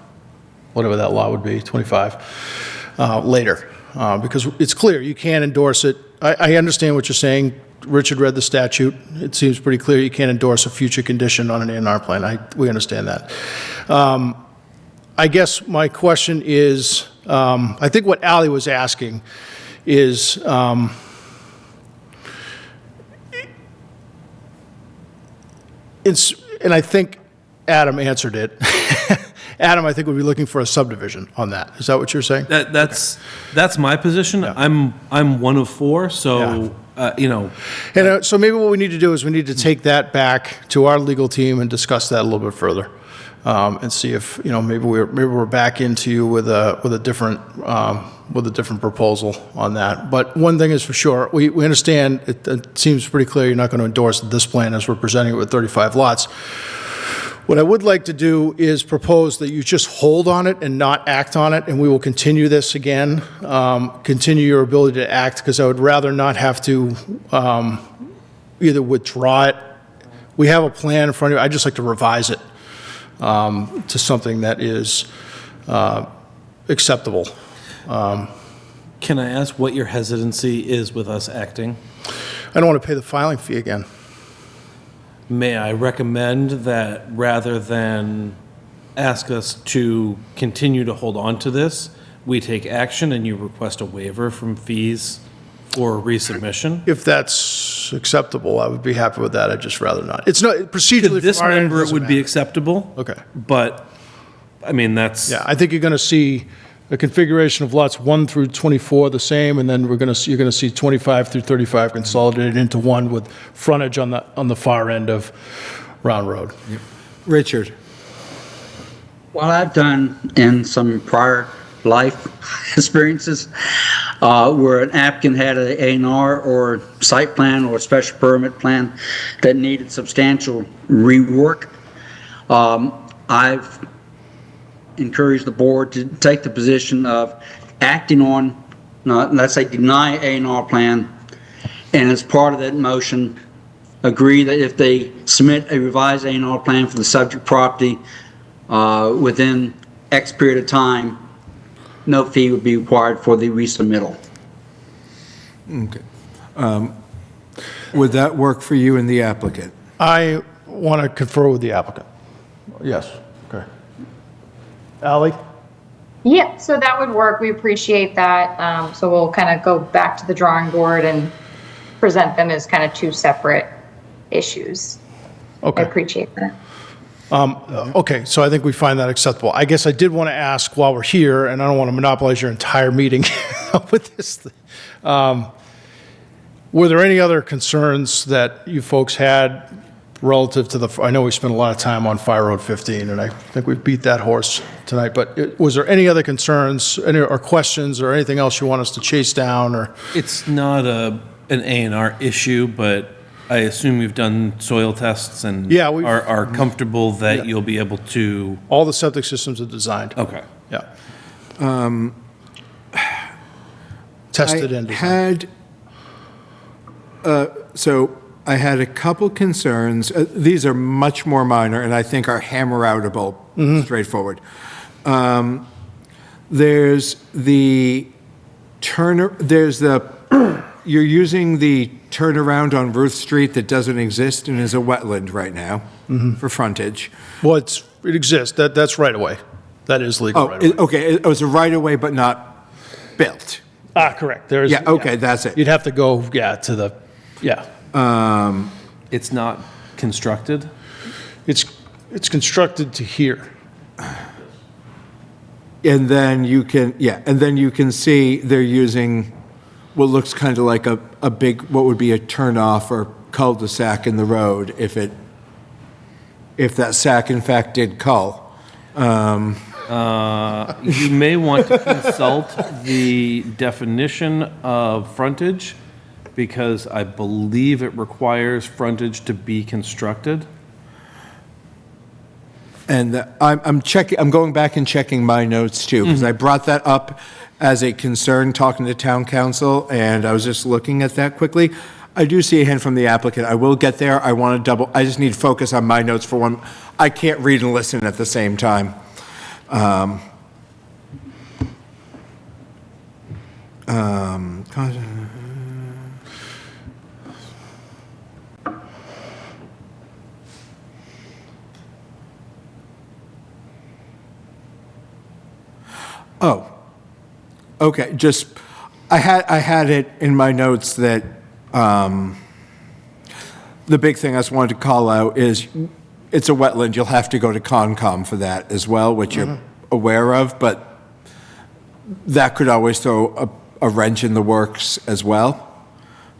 whatever that lot would be, 25, later. Because it's clear, you can't endorse it. I understand what you're saying. Richard read the statute. It seems pretty clear you can't endorse a future condition on an A&R plan. We understand that. I guess my question is, I think what Ally was asking is, and I think Adam answered it. Adam, I think, would be looking for a subdivision on that. Is that what you're saying? That's my position. Yeah. I'm one of four, so, you know. And so maybe what we need to do is we need to take that back to our legal team and discuss that a little bit further, and see if, you know, maybe we're back into you with a different proposal on that. But one thing is for sure, we understand it seems pretty clear you're not going to endorse this plan as we're presenting it with 35 lots. What I would like to do is propose that you just hold on it and not act on it, and we will continue this again, continue your ability to act, because I would rather not have to either withdraw it. We have a plan in front of you. I'd just like to revise it to something that is acceptable. Can I ask what your hesitancy is with us acting? I don't want to pay the filing fee again. May I recommend that rather than ask us to continue to hold on to this, we take action and you request a waiver from fees for resubmission? If that's acceptable, I would be happy with that. I'd just rather not. It's not procedurally. To this from our end, member, it doesn't would be matter. acceptable. Okay. But, I mean, that's. Yeah, I think you're going to see a configuration of lots 1 through 24 the same, and then you're going to see 25 through 35 consolidated into one with frontage on the far end of Round Road. Richard? What I've done in some prior life experiences, where an applicant had an A&R or site plan or special permit plan that needed substantial rework. I've encouraged the board to take the position of acting on, let's say, deny A&R plan, and as part of that motion, agree that if they submit a revised A&R plan for the subject property within X period of time, no fee would be required for the resubmittal. Okay. Would that work for you and the applicant? I want to confer with the applicant. Yes, okay. Ally? Yeah, so that would work. We appreciate that. So we'll kind of go back to the drawing board and present them as kind of two separate issues. I Okay. appreciate that. Okay, so I think we find that acceptable. I guess I did want to ask while we're here, and I don't want to monopolize your entire meeting with this thing. Were there any other concerns that you folks had relative to I know we spent a lot of time on Fire Road 15, and I think we've beat that horse tonight, but was there any other concerns, or questions, or anything else you want us to chase down, or? It's not an A&R issue, but I assume you've done soil tests and Yeah, we've- are comfortable that Yeah. you'll be able to, All the septic systems are designed. okay. Yeah. Tested and I designed. had, so I had a couple concerns. These are much more minor and I think are hammer-outable, straightforward. There's the you're using the turnaround on Ruth Street that doesn't exist and is a wetland right now for frontage. Well, it exists. That's right away. That is legal Oh, right away. okay, it was a right-of-way but not built. Correct. There's. Yeah, okay, that's it. You'd have to go, to the, It's not constructed? it's constructed to here. And then you can see they're using what looks kind of like a big, what would be a turnoff or cul-de-sac in the road if that sac in fact did cull. You may want to consult the definition of frontage, because I believe it requires frontage to be constructed. And I'm going back and checking my notes too, because I brought that up as a concern talking to town council, and I was just looking at that quickly. I do see a hint from the applicant. I will get there. I just need focus on my notes for one. I can't read and listen at the same time. Oh, okay, I had it in my notes that, the big thing I just wanted to call out is, it's a wetland, you'll have to go to Concom for that as well, which you're aware of, but that could always throw a wrench in the works as well.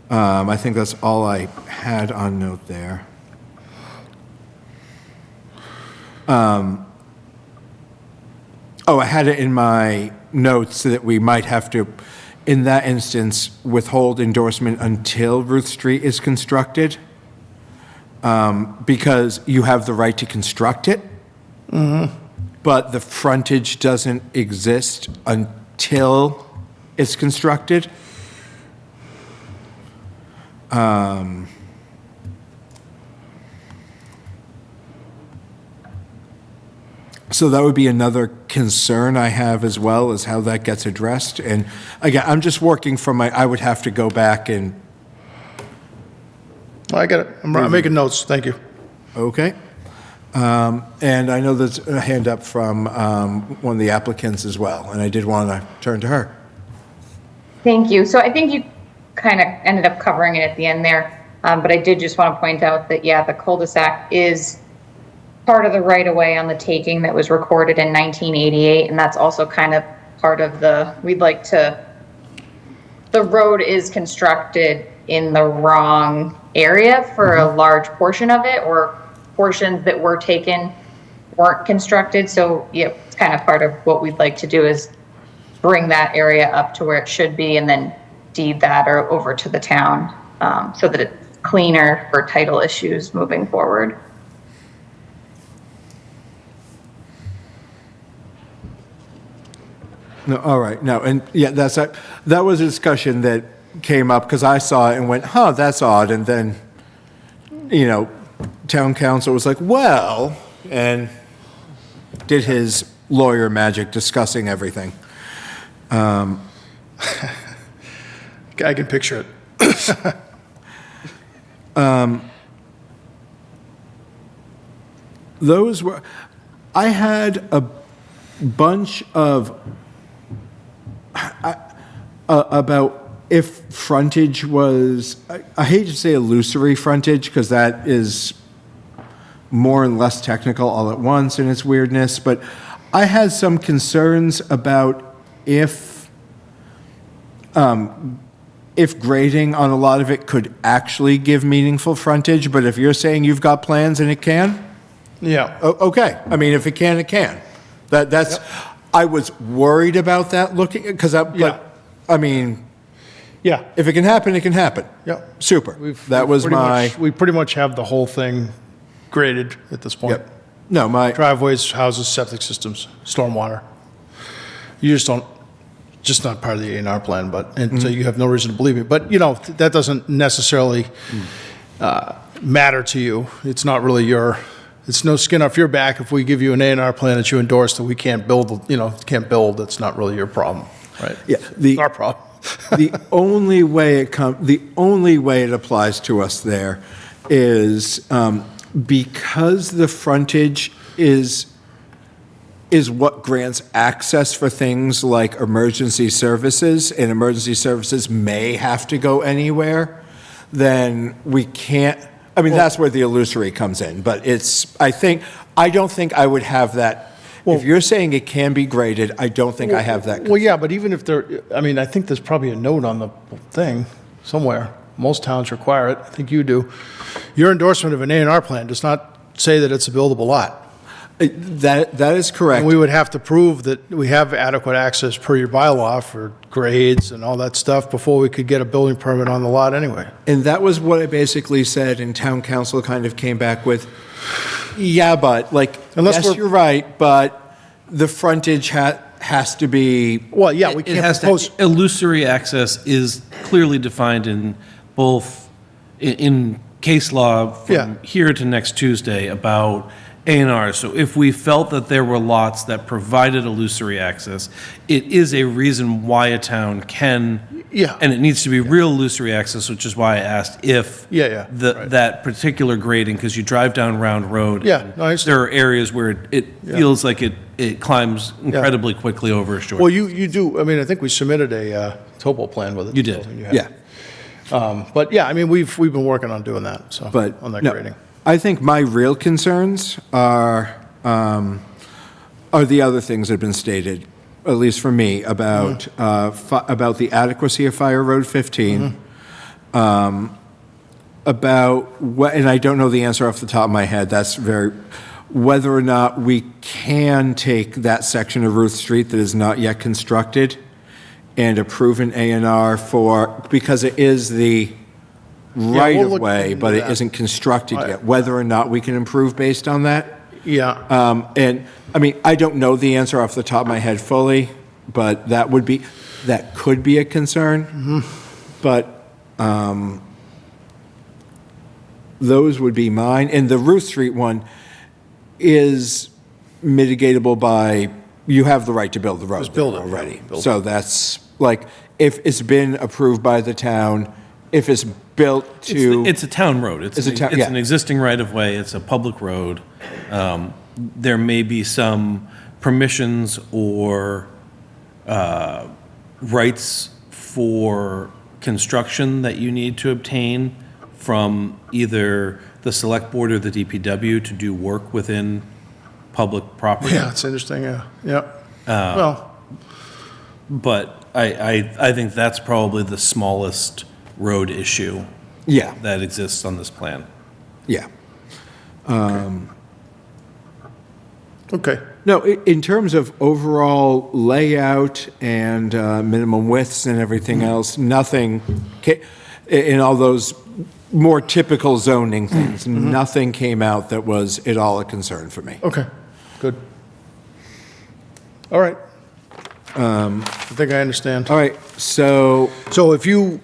I think that's all I had on note there. I had it in my notes that we might have to, in that instance, withhold endorsement until Ruth Street is constructed, because you have the right to construct it, but the frontage doesn't exist until it's constructed. So that would be another concern I have as well, is how that gets addressed. And again, I'm just working from I would have to go back and, I get it. I'm making notes. Thank you. okay. And I know there's a hand up from one of the applicants as well, and I did want to turn to her. Thank you. So I think you kind of ended up covering it at the end there. But I did just want to point out that, yeah, the cul-de-sac is part of the right-of-way on the taking that was recorded in 1988, and that's also kind of part of the road is constructed in the wrong area for a large portion of it, or portions that were taken weren't constructed. So, yeah, it's kind of part of what we'd like to do is bring that area up to where it should be and then deed that or over to the town, so that it's cleaner for title issues moving forward. No, all right, no, and yeah, that was a discussion that came up because I saw it and went, huh, that's odd, and then, town council was like, well, and did his lawyer magic discussing everything. I can picture it. Those were, I had a bunch of, about if frontage was, I hate to say illusory frontage, because that is more and less technical all at once in its weirdness, but I had some concerns about if grading on a lot of it could actually give meaningful frontage, but if you're saying you've got plans and it can, Yeah. okay. I mean, if it can, it can. That's, I was worried about that looking, because Yeah. but, I mean, Yeah. if it can happen, it can happen. Yeah. Super. We've we pretty much have the whole thing graded at this point. Yep. No, my, Driveways, houses, septic systems, stormwater. You just not part of the A&R plan, and so you have no reason to believe me. But, that doesn't necessarily matter to you. It's not really it's no skin off your back if we give you an A&R plan that you endorse that we can't build, can't build. That's not really your problem, right? Yeah, It's our problem. the only way it applies to us there is because the frontage is what grants access for things like emergency services, and emergency services may have to go anywhere, then we can't, I mean, that's where the illusory comes in, but I don't think I would have that. If you're saying it can be graded, I don't think I have that. Well, yeah, but even if I think there's probably a note on the thing somewhere. Most towns require it. I think you do. Your endorsement of an A&R plan does not say that it's a buildable lot. That is correct. And we would have to prove that we have adequate access per your bylaw for grades and all that stuff before we could get a building permit on the lot anyway. And that was what I basically said, and town council kind of came back with, yeah, but, yes, you're right, but the frontage has to be, Well, yeah, we It can't has to, propose. illusory access is clearly defined in both, in case law Yeah. from here to next Tuesday about A&R. So if we felt that there were lots that provided illusory access, it is a reason why a town can. Yeah. And it needs to be real illusory access, which is why I asked if. Yeah, right. That particular grading, because you drive down Round Road. Yeah, and no, I understand. there are areas where it feels like it climbs incredibly quickly over a short. Well, you do, I think we submitted a topo plan with it. You did. So you have- yeah. But yeah, we've been working on doing that, so, But on that no, grading. I think my real concerns are the other things that have been stated, at least for me, about about the adequacy of Fire Road 15, about what, and I don't know the answer off the top of my head. Whether or not we can take that section of Ruth Street that is not yet constructed and approve an A&R because it is the right we'll of look way, into but it that. isn't constructed yet, whether or not we can improve based on that. Yeah, And, I don't know the answer off the top of my head fully, but that could be a concern. But those would be mine. And the Ruth Street one is mitigatable by, you have the right to build the road Just build it, already. yeah, build So that's, if it's been approved by the town, if it's built to. It's a town road. It's yeah. an existing right-of-way. It's a public road. There may be some permissions or rights for construction that you need to obtain from either the select board or the DPW to do work within public property. yeah, it's interesting, yeah. Well, But I think that's probably the smallest road issue Yeah, that exists on this plan. yeah. okay. No, in terms of overall layout and minimum widths and everything else, nothing, in all those more typical zoning things, nothing came out that was at all a concern for me. Okay, good. All right. I think I understand. All right, so, So if you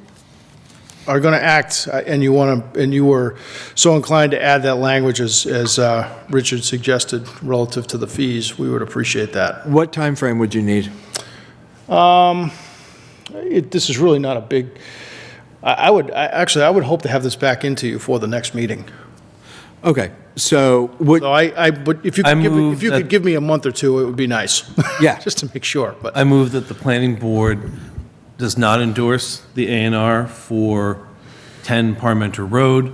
are going to act and you want to, and you were so inclined to add that language as Richard suggested relative to the fees, we would appreciate that. what time frame would you need? This is really not a big, I would hope to have this back into you for the next meeting. Okay, so would, So but if you I could give, move if you that- could give me a month or two, it would be nice. Yeah. Just to make sure, but. I move that the planning board does not endorse the A&R for 10 Parmenter Road,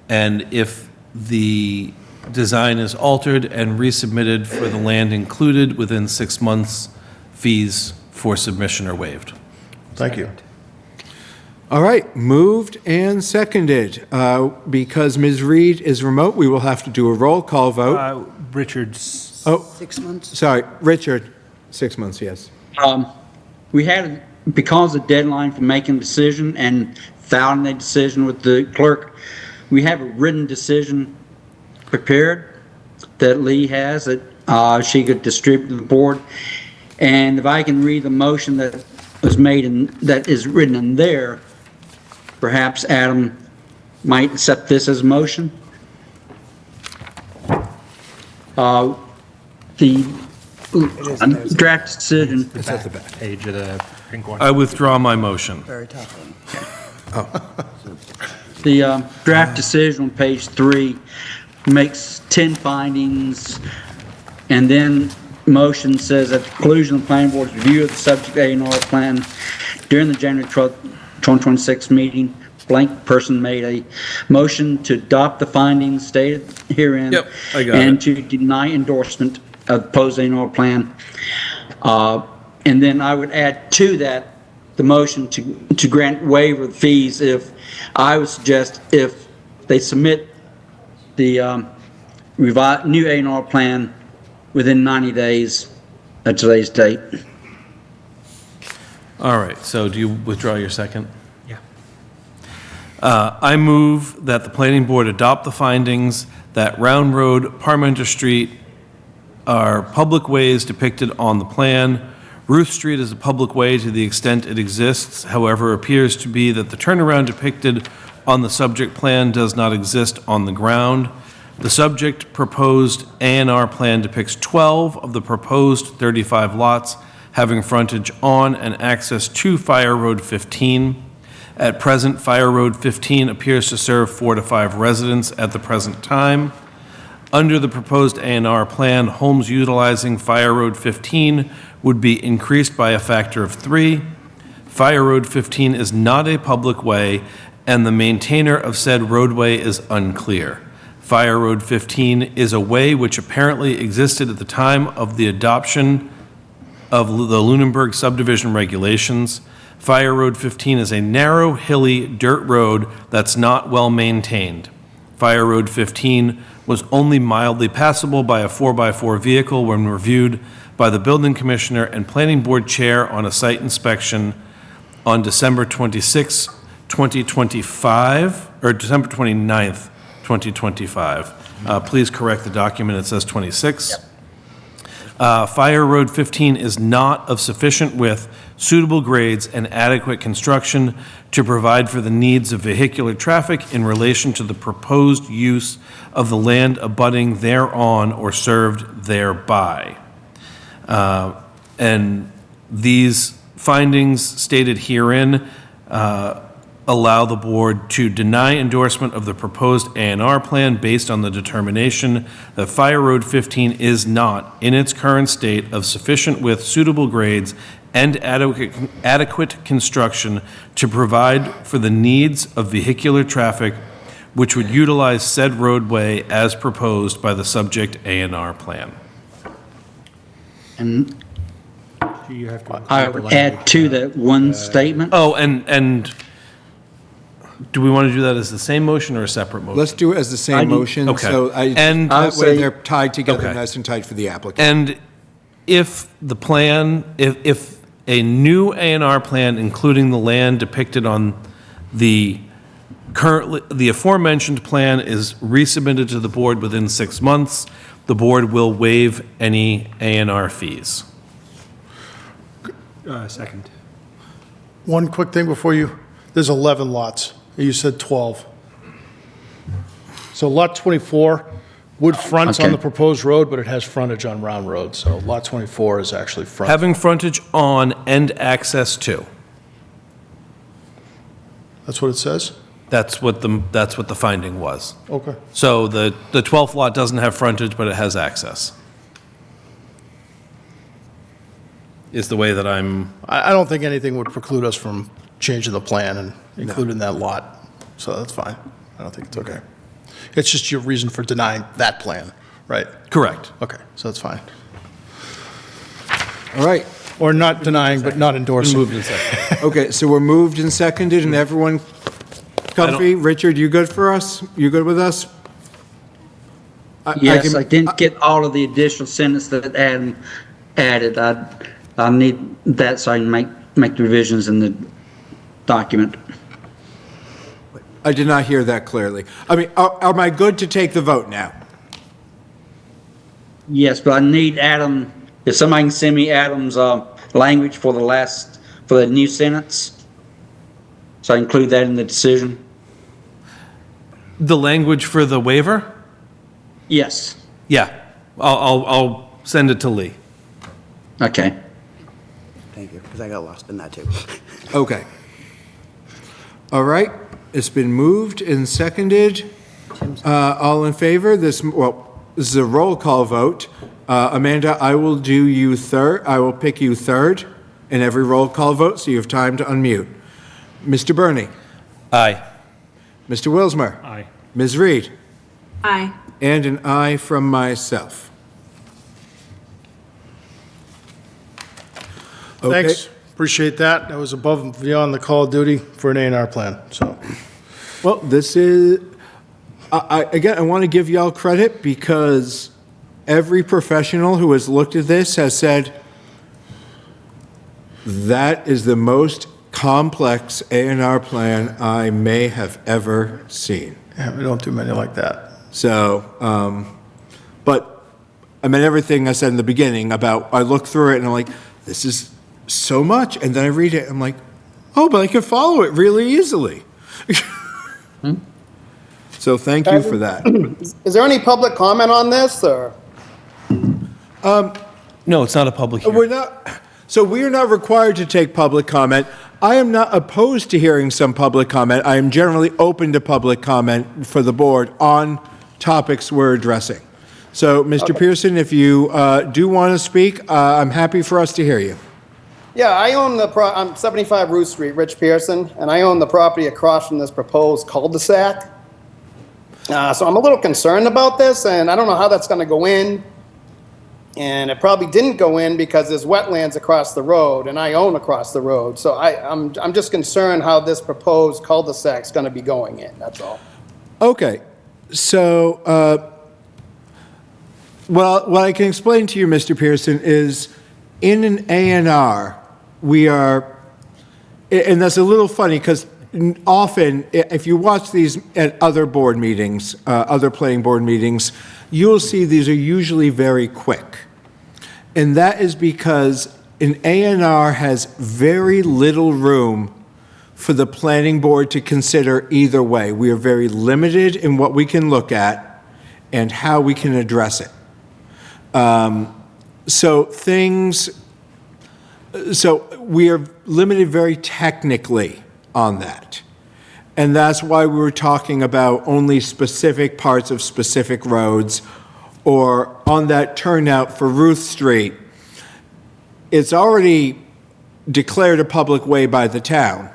and if the design is altered and resubmitted for the land included within 6 months, fees for submission are waived. Thank you. all right, moved and seconded. Because Ms. Reed is remote, we will have to do a roll call vote. Richard's Oh. 6 months? Sorry, Richard, 6 months, yes. We had, because of the deadline for making a decision and filing a decision with the clerk, we have a written decision prepared that Lee has that she could distribute to the board. And if I can read the motion that was made and that is written in there, perhaps Adam might accept this as a motion. The draft decision. It's at the back. Page of the pink one. I withdraw my motion. Very top one. The draft decision on page 3 makes 10 findings, and then motion says at the conclusion of the planning board's review of the subject A&R plan during the January 12th, 2026 meeting, blank person made a motion to adopt the findings stated herein. Yep, I got and it. to deny endorsement of the proposed A&R plan. And then I would add to that the motion to grant waiver of fees if, I would suggest if they submit the new A&R plan within 90 days of today's date. All right, so do you withdraw your second? Yeah. I move that the planning board adopt the findings that Round Road, Parmenter Street are public ways depicted on the plan. Ruth Street is a public way to the extent it exists. However, it appears to be that the turnaround depicted on the subject plan does not exist on the ground. The subject proposed A&R plan depicts 12 of the proposed 35 lots having frontage on and access to Fire Road 15. At present, Fire Road 15 appears to serve 4 to 5 residents at the present time. Under the proposed A&R plan, homes utilizing Fire Road 15 would be increased by a factor of 3. Fire Road 15 is not a public way, and the maintainer of said roadway is unclear. Fire Road 15 is a way which apparently existed at the time of the adoption of the Lunenburg subdivision regulations. Fire Road 15 is a narrow, hilly dirt road that's not well maintained. Fire Road 15 was only mildly passable by a 4x4 vehicle when reviewed by the building commissioner and planning board chair on a site inspection on December 26, 2025, or December 29th, 2025. Please correct the document, it says 26. Fire Road 15 is not of sufficient width, suitable grades, and adequate construction to provide for the needs of vehicular traffic in relation to the proposed use of the land abutting thereon or served thereby. And these findings stated herein allow the board to deny endorsement of the proposed A&R plan based on the determination that Fire Road 15 is not, in its current state, of sufficient width, suitable grades, and adequate construction to provide for the needs of vehicular traffic which would utilize said roadway as proposed by the subject A&R plan. And Do you have to I include the would add language? to that one statement. Oh, and do we want to do that as the same motion or a separate motion? Let's do it as the I same do- motion. Okay. So And- that I'll way say- they're tied together Okay. nice and tight for the applicant. And if the plan, if a new A and R plan, including the land depicted on the the aforementioned plan is resubmitted to the board within 6 months, the board will waive any A and R fees. Second. One quick thing before you, there's 11 lots. You said 12. So lot 24 would fronts on Okay. the proposed road, but it has frontage on Round Road. So lot 24 is actually front. Having frontage on and access to. That's what it says? That's what the finding was. Okay. So the 12th lot doesn't have frontage, but it has access. Is the way that I'm, I don't think anything would preclude us from changing the plan and including that lot. So that's fine. I don't think it's okay. It's just your reason for denying that plan, right? correct. Okay, so that's fine. All right. Or not denying, but not endorsing. Moved and seconded. Okay, so we're moved and seconded, and everyone comfy? Richard, you good for us? You good with us? Yes, can- I didn't get all of the additional sentence that Adam added. I need that so I can make the revisions in the document. I did not hear that clearly. I mean, am I good to take the vote now? Yes, but I need Adam, if somebody can send me Adam's language for the new sentence, so I include that in the decision. The language for the waiver? Yes, Yeah, I'll send it to Lee. okay. Thank you, because I got lost in that too. Okay. All right, it's been moved and seconded. All in favor? This is a roll call vote. Amanda, I will do you third. I will pick you third in every roll call vote, so you have time to unmute. Mr. Burney, Aye. Mr. Wilsmer, Aye. Ms. Reed, Aye. and an aye from myself. Okay. Thanks, appreciate that. That was above and beyond the call of duty for an A&R plan, so. Well, this is, again, I want to give y'all credit because every professional who has looked at this has said, that is the most complex A&R plan I may have ever seen. Yeah, we don't do many like that. So, but I meant everything I said in the beginning about, I look through it and I'm like, this is so much. And then I read it, I'm like, oh, but I can follow it really easily. So thank you for that. Is there any public comment on this, or? No, it's not a public hearing. We're not, so we are not required to take public comment. I am not opposed to hearing some public comment. I am generally open to public comment for the board on topics we're addressing. So, Mr. Pearson, if you do want to speak, I'm happy for us to hear you. Yeah, I own I'm 75 Ruth Street, Rich Pearson, and I own the property across from this proposed cul-de-sac. So I'm a little concerned about this, and I don't know how that's going to go in. And it probably didn't go in because there's wetlands across the road, and I own across the road. So I'm just concerned how this proposed cul-de-sac is going to be going in, that's all. Okay, so, well, what I can explain to you, Mr. Pearson, is in an A&R, we are, and that's a little funny because often, if you watch these at other board meetings, other planning board meetings, you'll see these are usually very quick. And that is because an A&R has very little room for the planning board to consider either way. We are very limited in what we can look at and how we can address it. So we are limited very technically on that. And that's why we were talking about only specific parts of specific roads, or on that turnout for Ruth Street. It's already declared a public way by the town.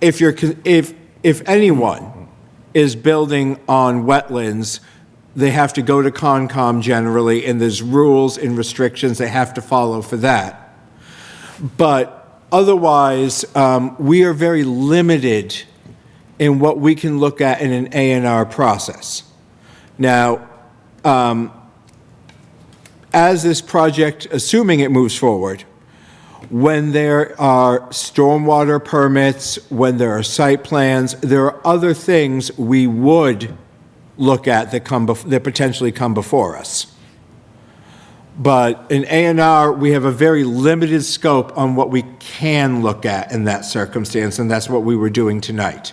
If anyone is building on wetlands, they have to go to Concom generally, and there's rules and restrictions they have to follow for that. But otherwise, we are very limited in what we can look at in an A&R process. Now, as this project, assuming it moves forward, when there are stormwater permits, when there are site plans, there are other things we would look at that potentially come before us. But in A&R, we have a very limited scope on what we can look at in that circumstance, and that's what we were doing tonight.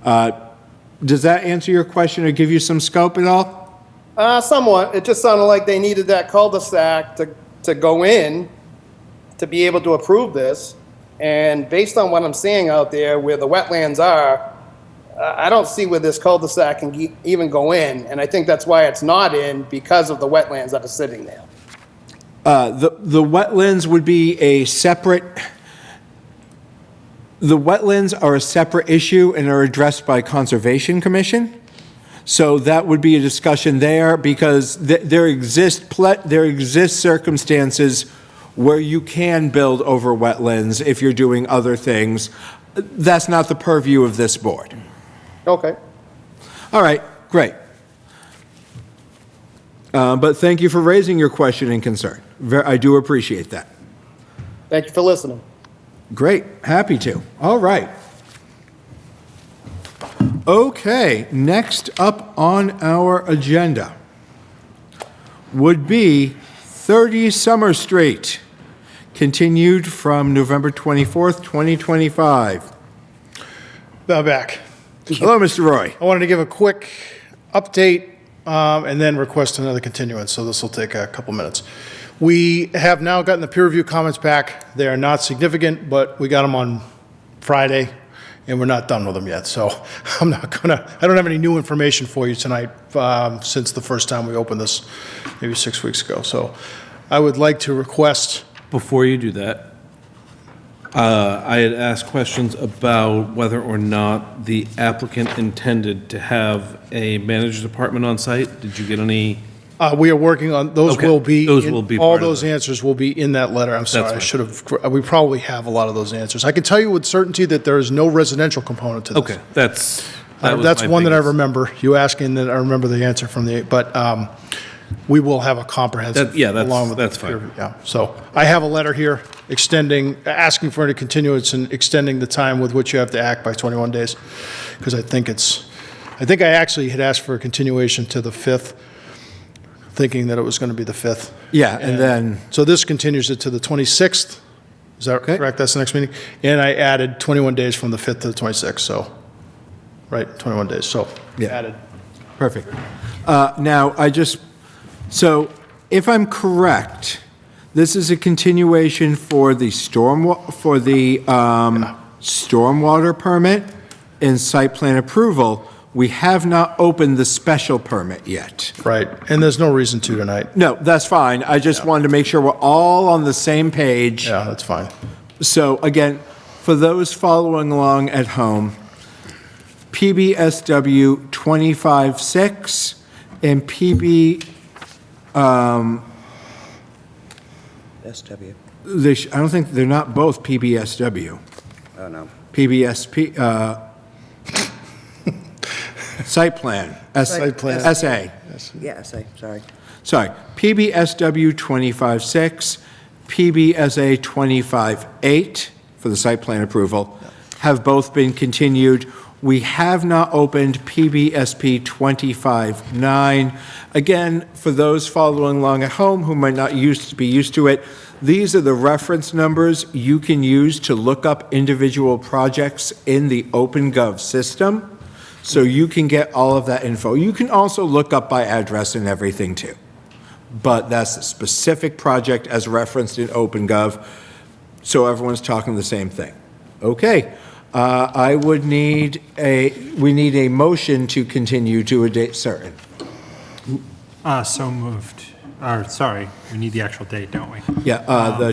Does that answer your question or give you some scope at all? Somewhat. It just sounded like they needed that cul-de-sac to go in to be able to approve this. And based on what I'm seeing out there where the wetlands are, I don't see where this cul-de-sac can even go in. And I think that's why it's not in, because of the wetlands that are sitting there. The wetlands would be a separate, the wetlands are a separate issue and are addressed by Conservation Commission. So that would be a discussion there, because there exist circumstances where you can build over wetlands if you're doing other things. That's not the purview of this board. Okay. All right, great. But thank you for raising your question and concern. I do appreciate that. Thank you for listening. Great, happy to. All right. Okay, next up on our agenda would be 30 Summer Street, continued from November 24th, 2025. Now back. Hello, Mr. Roy. I wanted to give a quick update and then request another continuance, so this will take a couple minutes. We have now gotten the peer review comments back. They are not significant, but we got them on Friday, and we're not done with them yet. So I don't have any new information for you tonight since the first time we opened this, maybe 6 weeks ago. So I would like to request. Before you do that, I had asked questions about whether or not the applicant intended to have a manager's apartment on site. Did you get any? We are working on, those Okay, will be. those will be all part of those it. answers will be in that letter. I'm sorry, I fine. should have, we probably have a lot of those answers. I can tell you with certainty that there is no residential component to this. Okay, that was That's my one that I biggest- remember, you asking that I remember the answer from but we will have a comprehensive. Yeah, that's- along with that's the fine. peer review, yeah. So I have a letter here asking for a continuance and extending the time with which you have to act by 21 days. Because I think I actually had asked for a continuation to the 5th, thinking that it was going to be the 5th. Yeah, and then, So this continues it to the 26th. Is that Okay. correct? That's the next meeting? And I added 21 days from the 5th to the 26th, so, right, 21 days, so Yeah. added. perfect. Now, so if I'm correct, this is a continuation for the stormwater permit and site plan approval. We have not opened the special permit yet. Right, and there's no reason to tonight. No, that's fine. I just wanted to make sure we're all on the same page. Yeah, that's fine. So again, for those following along at home, PBSW 25-6 and SW. I don't think, they're not both PBSW. Oh, no. PBSP, site plan. Site plan. SA. Yeah, sorry. Sorry, PBSW 25-6, PBSA 25-8 for the site plan approval have both been continued. We have not opened PBSP 25-9. Again, for those following along at home who might not be used to it, these are the reference numbers you can use to look up individual projects in the OpenGov system. So you can get all of that info. You can also look up by address and everything too. But that's a specific project as referenced in OpenGov, so everyone's talking the same thing. Okay, we need a motion to continue to a date certain. So moved. Or, sorry, we need the actual date, don't we? Yeah,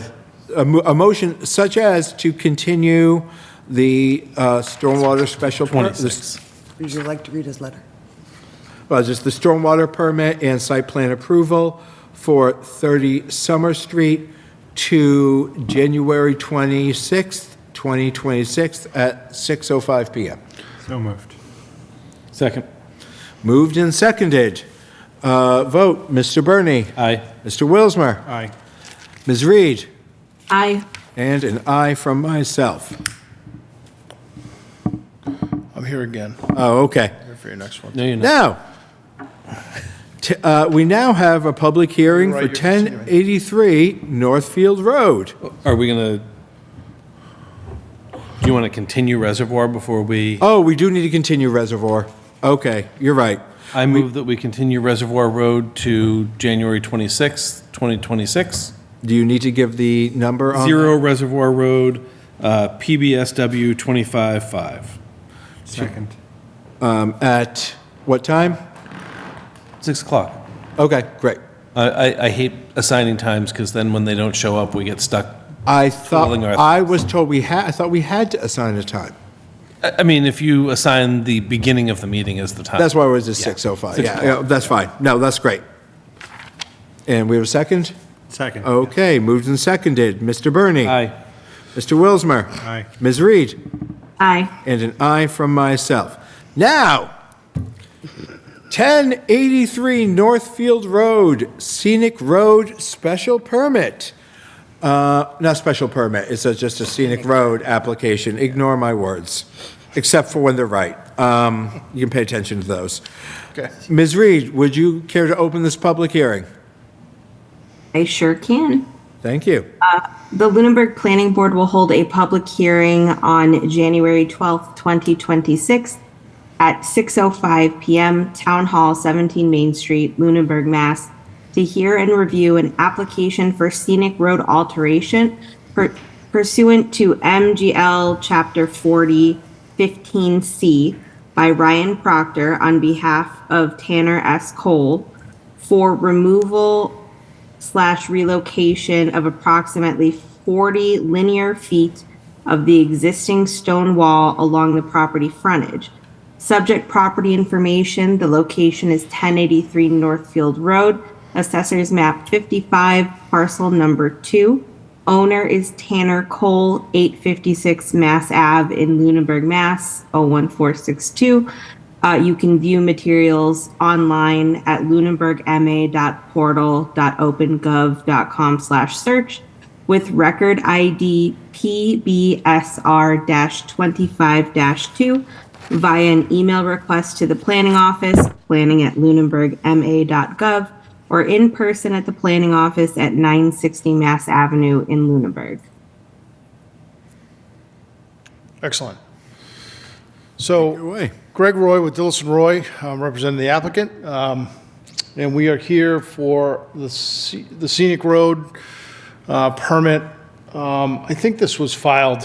a motion such as to continue the stormwater special permit. 26. Would you like to read his letter? Well, just the stormwater permit and site plan approval for 30 Summer Street to January 26th, 2026 at 6:05 PM. So moved. Second. Moved and seconded. Vote, Mr. Bernie. Aye. Mr. Wilsmer. Aye. Ms. Reed. Aye. And an aye from myself. I'm here again. Oh, okay. Here for your next one. No, you're not. Now, we now have a public hearing Right, for you're continuing. 1083 Northfield Road. Are we gonna, do you want to continue Reservoir before we? Oh, we do need to continue Reservoir. Okay, you're right. I move that we continue Reservoir Road to January 26th, 2026. Do you need to give the number on? 0 Reservoir Road, PBSW 255. Second. At what time? 6 o'clock. Okay, great. I hate assigning times because then when they don't show up, we get stuck. I Twiddling our thought we had to assign a time. I mean, if you assign the beginning of the meeting as the time. That's why it was at 6:05. Yeah, that's fine. No, that's great. And we have a second? Second. Okay, moved and seconded. Mr. Bernie. Aye. Mr. Wilsmer. Aye. Ms. Reed. Aye. And an aye from myself. Now, 1083 Northfield Road, Scenic Road Special Permit. Not special permit, it's just a scenic road application. Ignore my words, except for when they're right. You can pay attention to those. Okay. Ms. Reed, would you care to open this public hearing? I sure can. Thank you. The Lunenburg Planning Board will hold a public hearing on January 12th, 2026 at 6:05 PM, Town Hall, 17 Main Street, Lunenburg, Mass, to hear and review an application for scenic road alteration pursuant to MGL Chapter 40, 15C by Ryan Proctor on behalf of Tanner S. Cole for removal/relocation of approximately 40 linear feet of the existing stone wall along the property frontage. Subject property information, the location is 1083 Northfield Road, Assessors Map 55, parcel number 2. Owner is Tanner Cole, 856 Mass Ave in Lunenburg, Mass. 01462. You can view materials online at lunenburgma.portal.opengov.com/search with record ID PBSR-25-2 via an email request to the planning office, planning@lunenburgma.gov, or in person at the planning office at 960 Mass Avenue in Lunenburg. Excellent. Your So, way. Greg Roy with Dillison Roy, representing the applicant. And we are here for the scenic road permit. I think this was filed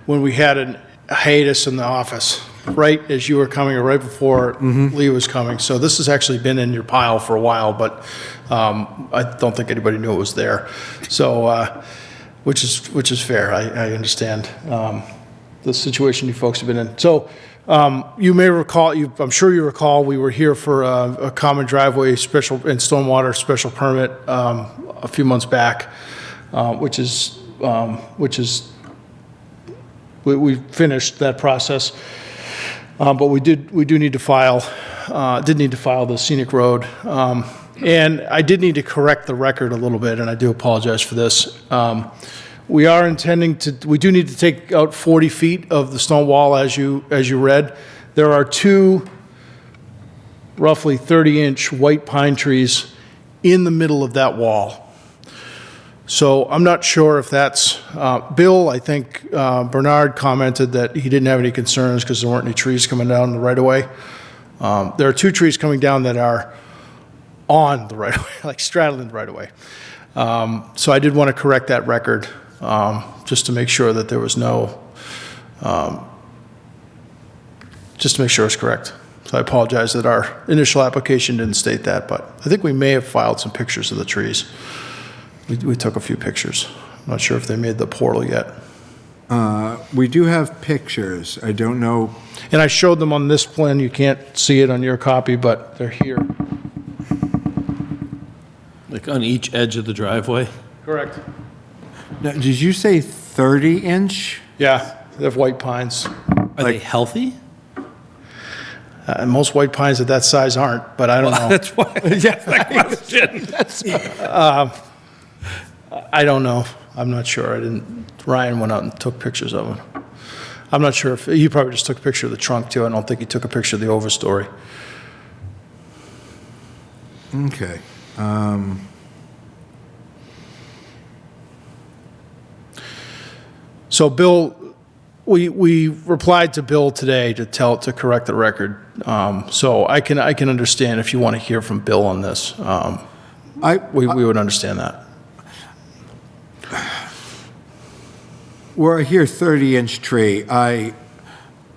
when we had a hiatus in the office, right as you were coming, or right before Lee was coming. So this has actually been in your pile for a while, but I don't think anybody knew it was there. So, which is fair. I understand the situation you folks have been in. So you may recall, I'm sure you recall, we were here for a common driveway special and stormwater special permit a few months back, which is we finished that process. But we do need to file, did need to file the scenic road. And I did need to correct the record a little bit, and I do apologize for this. We are intending to, we do need to take out 40 feet of the stone wall as you read. There are two roughly 30-inch white pine trees in the middle of that wall. So I'm not sure if that's, Bill, I think Bernard commented that he didn't have any concerns because there weren't any trees coming down the right-of-way. There are two trees coming down that are on the right-of-way, like straddling the right-of-way. So I did want to correct that record, just to make sure that there was no, just to make sure it's correct. So I apologize that our initial application didn't state that, but I think we may have filed some pictures of the trees. We took a few pictures. I'm not sure if they made the portal yet. We do have pictures. I don't know. And I showed them on this plan. You can't see it on your copy, but they're here. Like on each edge of the driveway? Correct. Now, did you say 30-inch? Yeah, they have white pines. Are they healthy? Most white pines of that size aren't, but I don't know. That's why I asked that question. I don't know. I'm not sure. Ryan went out and took pictures of them. I'm not sure if, he probably just took a picture of the trunk too. I don't think he took a picture of the overstory. Okay. So Bill, we replied to Bill today to correct the record. So I can understand if you want to hear from Bill on this. We would understand that. Where I hear 30-inch tree, I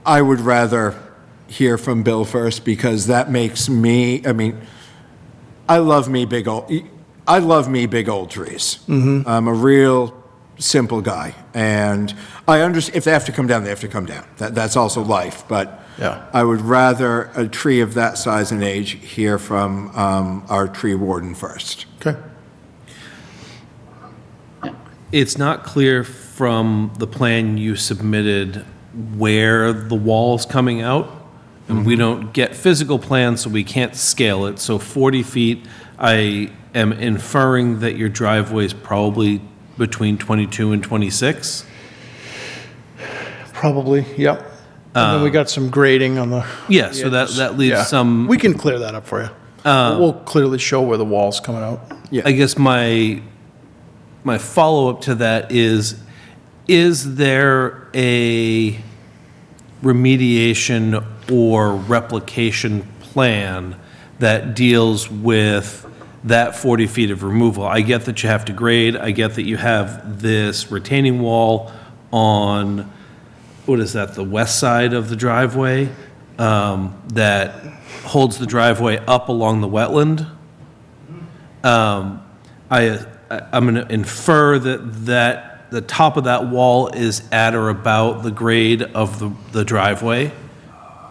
would rather hear from Bill first because that makes me, I mean, I love me big old trees. I'm a real simple guy, and I understand if they have to come down, they have to come down. That's also life, but Yeah. I would rather a tree of that size and age hear from our tree warden first. Okay. It's not clear from the plan you submitted where the wall's coming out, and we don't get physical plans, so we can't scale it. So 40 feet, I am inferring that your driveway is probably between 22 and 26. Probably, yep. And then we got some grading on the. Yeah, so that leaves Yeah. some. We can clear that up for you. We'll clearly show where the wall's coming out. I guess my follow-up to that is there a remediation or replication plan that deals with that 40 feet of removal? I get that you have to grade, I get that you have this retaining wall on, what is that, the west side of the driveway, that holds the driveway up along the wetland. I'm going to infer that the top of that wall is at or about the grade of the driveway.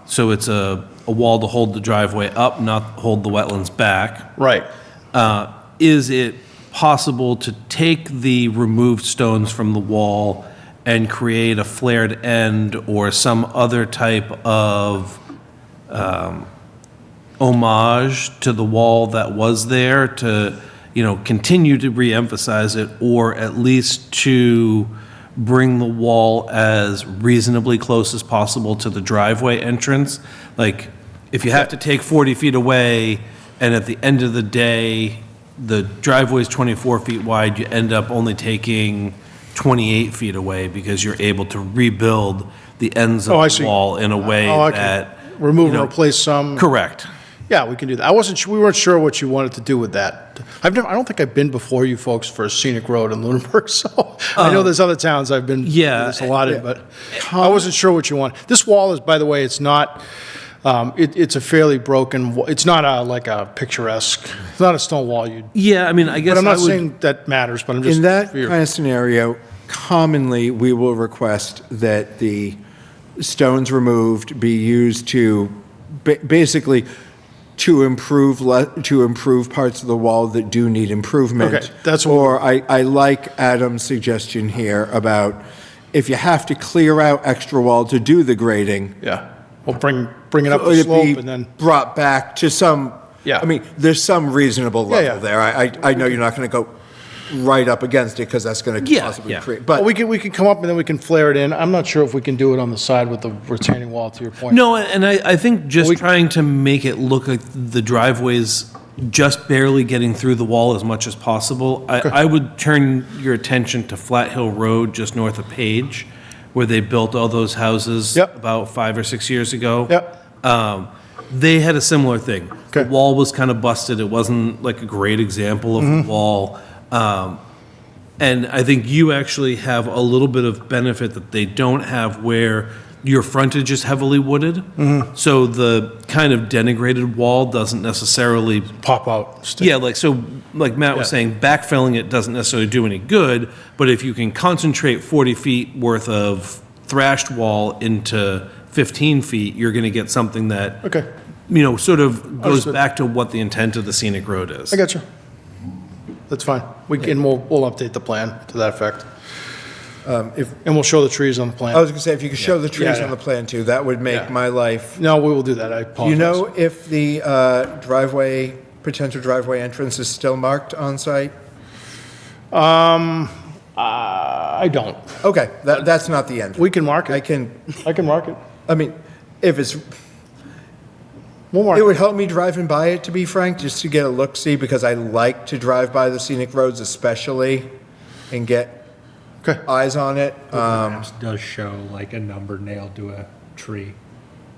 So it's a wall to hold the driveway up, not hold the wetlands back. Right. Is it possible to take the removed stones from the wall and create a flared end or some other type of homage to the wall that was there to, continue to reemphasize it, or at least to bring the wall as reasonably close as possible to the driveway entrance? Like, if you have to take 40 feet away, and at the end of the day, the driveway is 24 feet wide, you end up only taking 28 feet away because you're able to rebuild the ends Oh, I of see. the wall in a way Oh, okay. that. Remove and replace some. Correct. Yeah, we can do that. We weren't sure what you wanted to do with that. I don't think I've been before you folks for a scenic road in Lunenburg, so I know there's other towns I've been Yeah. this a lot in, but I wasn't sure what you want. This wall is, by the way, it's not, it's a fairly broken, it's not like a picturesque, it's not a stone wall. Yeah, I mean, I guess But I'm not I would- saying that matters, but I'm just. In that for your- kind of scenario, commonly, we will request that the stones removed be used to, basically, to improve parts of the wall that do need improvement. Okay, that's what- Or I like Adam's suggestion here about if you have to clear out extra wall to do the grading, Yeah, we'll bring it up the it'd slope be and then, brought back to some, Yeah. I mean, there's some reasonable Yeah, level yeah. there. I know you're not going to go right up against it because that's going to Yeah, possibly yeah. create, but but we can come up and then we can flare it in. I'm not sure if we can do it on the side with the retaining wall, to your point. No, and I think just We- trying to make it look like the driveway's just barely getting through the wall as much as possible, I would turn your attention to Flat Hill Road, just north of Page, where they built all those houses Yep. about 5 or 6 years ago. Yep. They had a similar thing. The Okay. wall was kind of busted. It wasn't like a great example of a wall. And I think you actually have a little bit of benefit that they don't have where your frontage is heavily wooded. So the kind of denigrated wall doesn't necessarily, Pop out. yeah, like Matt was Yeah. saying, backfilling it doesn't necessarily do any good. But if you can concentrate 40 feet worth of thrashed wall into 15 feet, you're going to get something that, Okay, sort of goes Understood. back to what the intent of the scenic road is. I got you. That's fine. We'll update the plan to that effect. If, And we'll show the trees on the plan. I was gonna say, if you could show the trees Yeah, on the yeah. plan too, that would make Yeah. my life. No, we will do that. I Do apologize. you know if the driveway, potential driveway entrance is still marked on site? I don't. Okay, that's not the end. We can mark I it. can, I can mark it. I mean, if it's, We'll mark it it. would help me driving by it, to be frank, just to get a look-see, because I like to drive by the scenic roads especially and get Okay. eyes on it. Maps does show like a number nailed to a tree.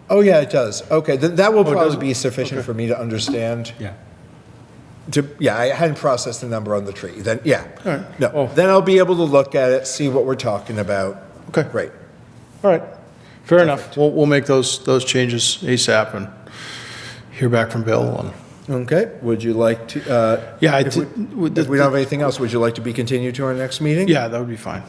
Oh, yeah, it does. Okay, then that will it does? probably be sufficient Okay. for me to understand. Yeah. Yeah, I hadn't processed the number on the tree. Then, yeah. All right. No, Oh. then I'll be able to look at it, see what we're talking about. Okay. Great. All right. Fair enough. We'll make those changes ASAP and hear back from Bill. Okay, would you like to, Yeah, I if we did- if we don't have anything else, would you like to be continued to our next meeting? Yeah, that would be fine.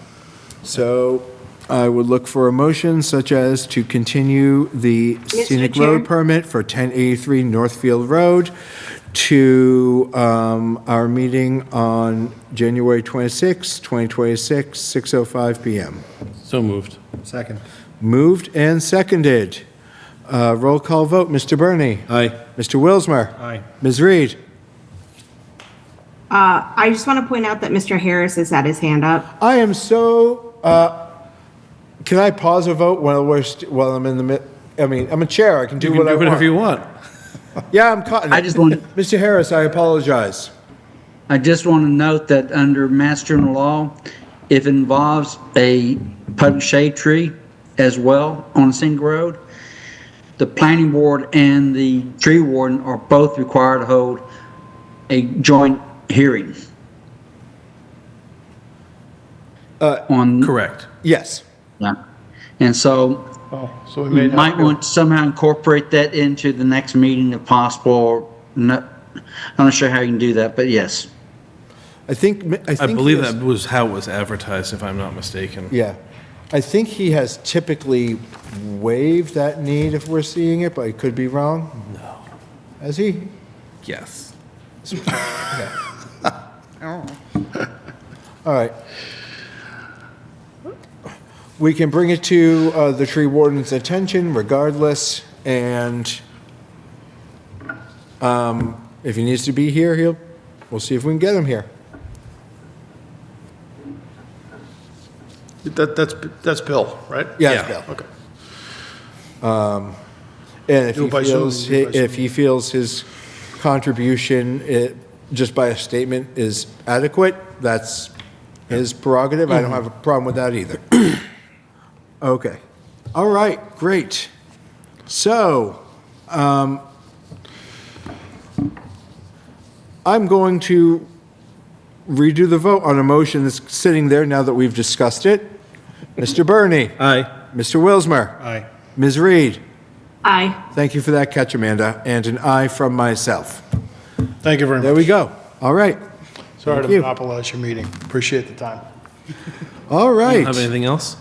So I would look for a motion such as to continue the scenic Chair? road permit for 1083 Northfield Road to our meeting on January 26, 2026, 6:05 PM. So moved. Second. Moved and seconded. Roll call vote, Mr. Burney. Aye. Mr. Wilsmer. Aye. Ms. Reed. I just want to point out that Mr. Harris has had his hand up. I am so, can I pause a vote while I'm in the I mean, I'm a chair, I can do You can what I do whatever you want. want. Yeah, I'm caught in I it. just want, Mr. Harris, I apologize. I just want to note that under Mass General Law, if it involves a public shade tree as well on a single road, the planning board and the tree warden are both required to hold a joint hearing. On, Correct. Yes. yeah. And so Oh, so we you made. might want to somehow incorporate that into the next meeting if possible, or not, I'm not sure how you can do that, but yes. I think I believe he has- that was how it was advertised, if I'm not mistaken. Yeah. I think he has typically waived that need if we're seeing it, but I could be wrong. No. Has he? Yes. All right. We can bring it to the tree warden's attention regardless, and if he needs to be here, we'll see if we can get him here. That's Bill, right? Yeah, Yeah. it's Bill. Okay. And if Do he it by Zoom, feels, do it by Zoom. if he feels his contribution, just by a statement, is adequate, that's his prerogative. I don't have a problem with that either. Okay. All right, great. So, I'm going to redo the vote on a motion that's sitting there now that we've discussed it. Mr. Burney. Aye. Mr. Wilsmer. Aye. Ms. Reed. Aye. Thank you for that catch, Amanda, and an aye from myself. Thank you very There much. we go. All right. Sorry to Thank you. monopolize your meeting. Appreciate the time. All You right. don't have anything else?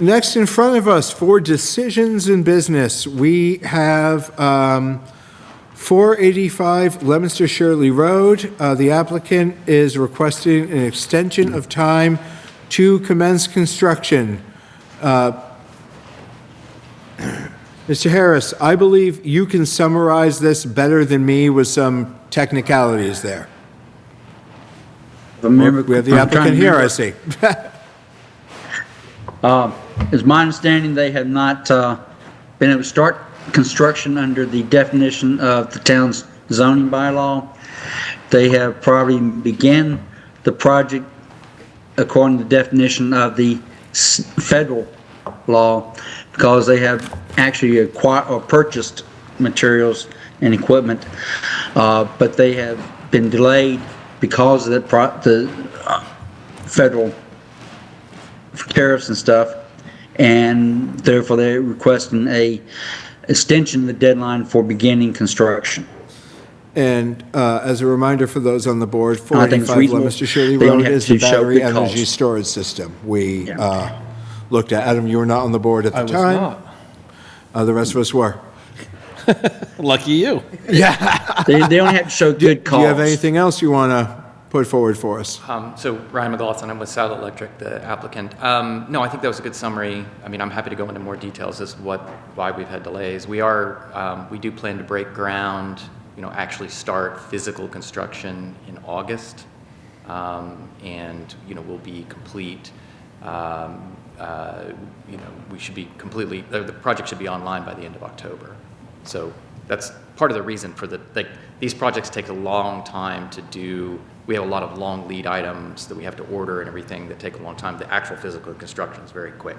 Next in front of us for decisions in business, we have 485 Leominster Shirley Road. The applicant is requesting an extension of time to commence construction. Mr. Harris, I believe you can summarize this better than me with some technicalities there. Remember, We have the I'm trying to applicant here, I remember. see. It's my understanding they have not been able to start construction under the definition of the town's zoning bylaw. They have probably began the project according to the definition of the federal law, because they have actually acquired or purchased materials and equipment, but they have been delayed because of the federal tariffs and stuff, and therefore they're requesting a extension of the deadline for beginning construction. And as a reminder for those on the board, I think it's 485 reasonable. Leominster Shirley They only Road have is the to show battery good energy cause. storage system. We Yeah. looked at, Adam, you were not on the board at the I was time. not. The rest of us were. Lucky you. They only have to show good cause. Do you have anything else you want to put forward for us? So Ryan McLaughlin, I'm with South Electric, the applicant. No, I think that was a good summary. I mean, I'm happy to go into more details as to why we've had delays. We do plan to break ground, actually start physical construction in August. And, we'll be complete. We should be completely, the project should be online by the end of October. So that's part of the reason for these projects take a long time to do. We have a lot of long lead items that we have to order and everything that take a long time. The actual physical construction is very quick.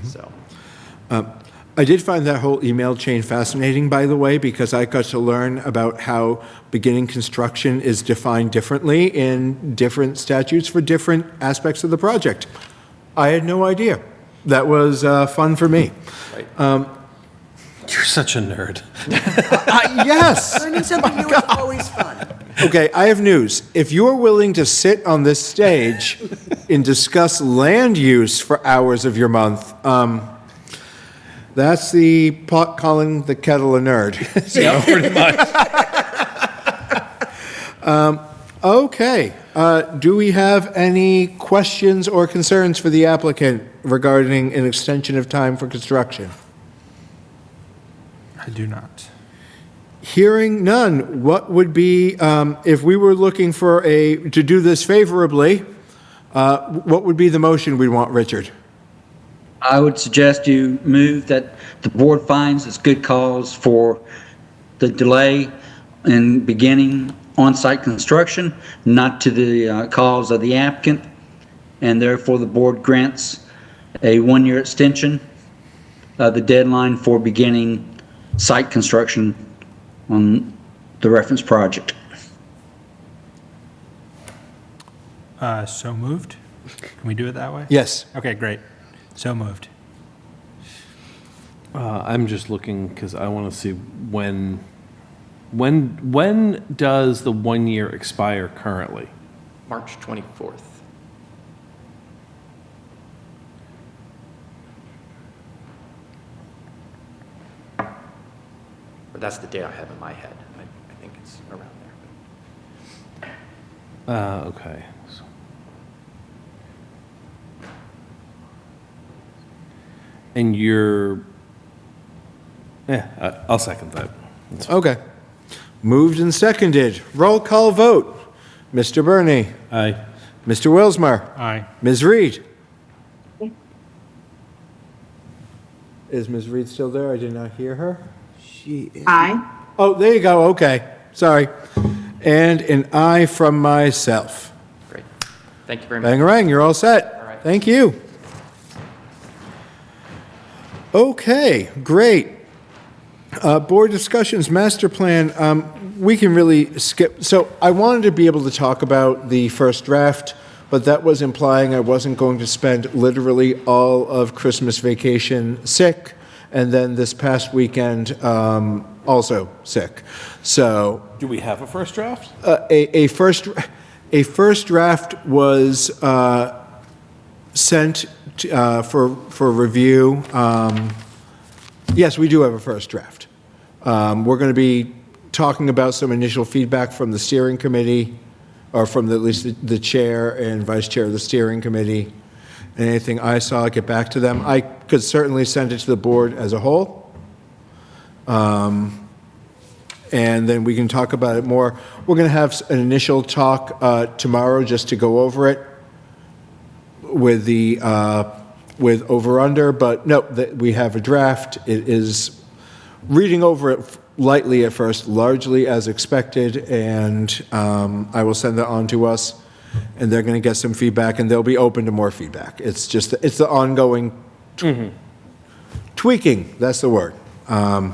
So. I did find that whole email chain fascinating, by the way, because I got to learn about how beginning construction is defined differently in different statutes for different aspects of the project. I had no idea. That was fun for me. Right. You're such a nerd. Yes. Learning something new is always fun. Okay, I have news. If you're willing to sit on this stage and discuss land use for hours of your month, that's the pot calling the kettle a nerd. Yeah, pretty much. Okay. Do we have any questions or concerns for the applicant regarding an extension of time for construction? I do not. Hearing none, what would be, if we were looking for to do this favorably, what would be the motion we'd want, Richard? I would suggest you move that the board finds it's good cause for the delay in beginning on-site construction, not to the cause of the applicant, and therefore the board grants a 1-year extension of the deadline for beginning site construction on the reference project. So moved? Can we do it that way? Yes. Okay, great. So moved. I'm just looking because I want to see when does the 1 year expire currently? March 24th. But that's the date I have in my head. I think it's around there. Okay. And I'll second that. Okay. Moved and seconded. Roll call vote. Mr. Burney. Aye. Mr. Wilsmer. Aye. Ms. Reed. Is Ms. Reed still there? I did not hear her. She is. Aye. Oh, there you go. Okay. Sorry. And an aye from myself. Great. Thank you very much. Bangarang, you're all set. All right. Thank you. Okay, great. Board discussions, master plan, we can really skip. So I wanted to be able to talk about the first draft, but that was implying I wasn't going to spend literally all of Christmas vacation sick, and then this past weekend also sick. So Do we have a first draft? a first draft was sent for review. Yes, we do have a first draft. We're going to be talking about some initial feedback from the steering committee, or from at least the chair and vice chair of the steering committee. And anything I saw, I'll get back to them. I could certainly send it to the board as a whole. And then we can talk about it more. We're going to have an initial talk tomorrow just to go over it with the with over-under, but no, we have a draft. It is reading over it lightly at first, largely as expected, and I will send that on to us, and they're going to get some feedback, and they'll be open to more feedback. It's just, it's the ongoing tweaking, that's the word. I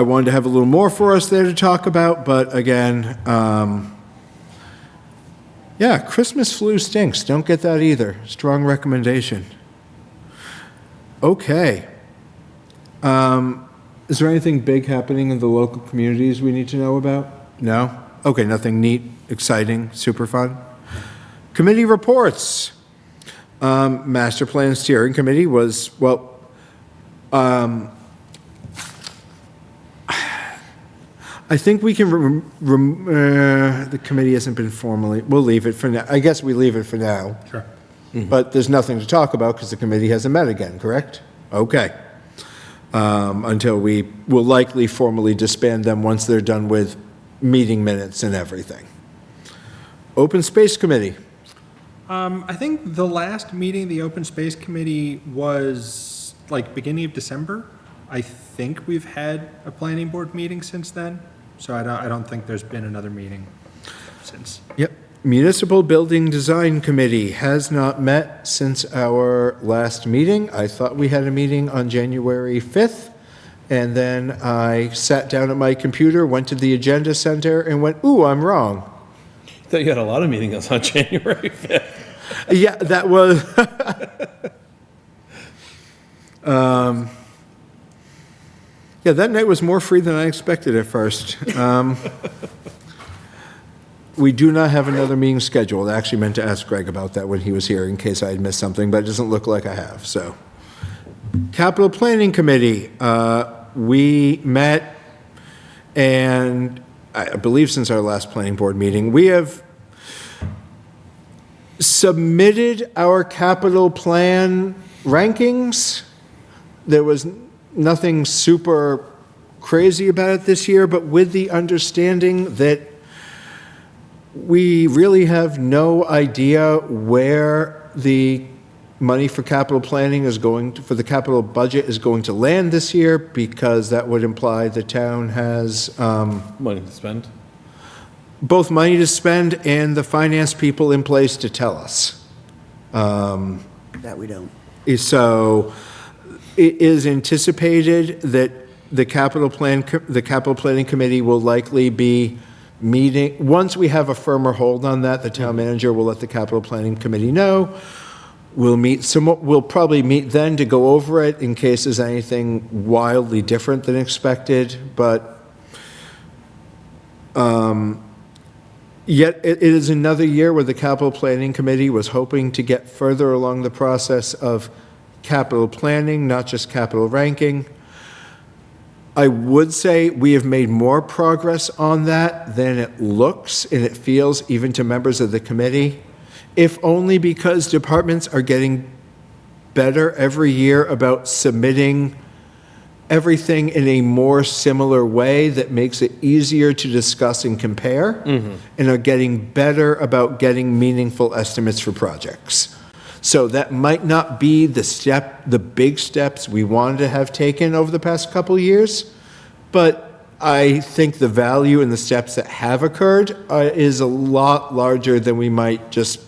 wanted to have a little more for us there to talk about, but again, yeah, Christmas flu stinks. Don't get that either. Strong recommendation. Okay. Is there anything big happening in the local communities we need to know about? No? Okay, nothing neat, exciting, super fun. Committee reports. Master Plan Steering Committee was, well, I think we can, the committee hasn't been formally, we'll leave it for now. I guess we leave it for now. Sure. But there's nothing to talk about because the committee hasn't met again, correct? Okay. Until we will likely formally disband them once they're done with meeting minutes and everything. Open Space Committee. I think the last meeting, the Open Space Committee was like beginning of December. I think we've had a planning board meeting since then, so I don't think there's been another meeting since. Yep. Municipal Building Design Committee has not met since our last meeting. I thought we had a meeting on January 5th, and then I sat down at my computer, went to the Agenda Center, and went, ooh, I'm wrong. I thought you had a lot of meetings on January 5th. Yeah, that was... Yeah, that night was more free than I expected at first. We do not have another meeting scheduled. I actually meant to ask Greg about that when he was here in case I had missed something, but it doesn't look like I have, so. Capital Planning Committee, we met, and I believe since our last planning board meeting, we have submitted our capital plan rankings. There was nothing super crazy about it this year, but with the understanding that we really have no idea where the money for capital planning is going to, for the capital budget is going to land this year, because that would imply the town has Money to spend. both money to spend and the finance people in place to tell us. That we don't. So it is anticipated that the capital planning committee will likely be meeting, once we have a firmer hold on that, the town manager will let the capital planning committee know. We'll probably meet then to go over it in case there's anything wildly different than expected, but yet it is another year where the capital planning committee was hoping to get further along the process of capital planning, not just capital ranking. I would say we have made more progress on that than it looks and it feels even to members of the committee, if only because departments are getting better every year about submitting everything in a more similar way that makes it easier to discuss and compare, and are getting better about getting meaningful estimates for projects. So that might not be the big steps we wanted to have taken over the past couple of years, but I think the value in the steps that have occurred is a lot larger than we might just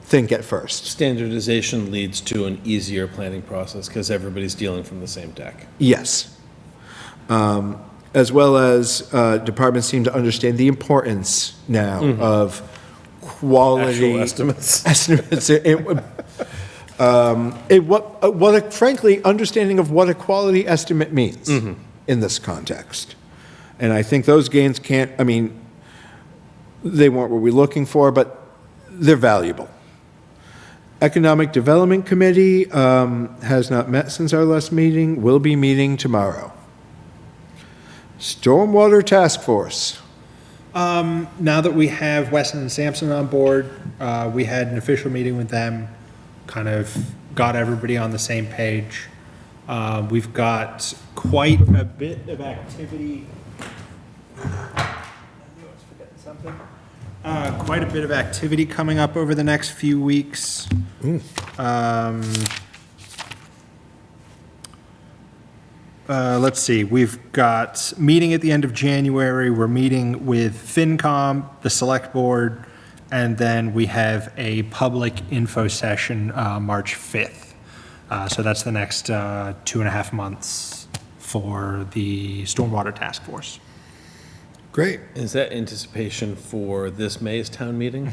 think at first. Standardization leads to an easier planning process because everybody's dealing from the same deck. Yes. As well as departments seem to understand the importance now of quality Actual estimates. Frankly, understanding of what a quality estimate means in this context. And I think those gains they weren't what we're looking for, but they're valuable. Economic Development Committee has not met since our last meeting, will be meeting tomorrow. Stormwater Task Force. Now that we have Weston and Sampson on board, we had an official meeting with them, kind of got everybody on the same page. We've got quite a bit of activity. Quite a bit of activity coming up over the next few weeks. Let's see, we've got meeting at the end of January, we're meeting with FinCom, the Select Board, and then we have a public info session March 5th. So that's the next 2.5 months for the Stormwater Task Force. Great. Is that anticipation for this May's town meeting?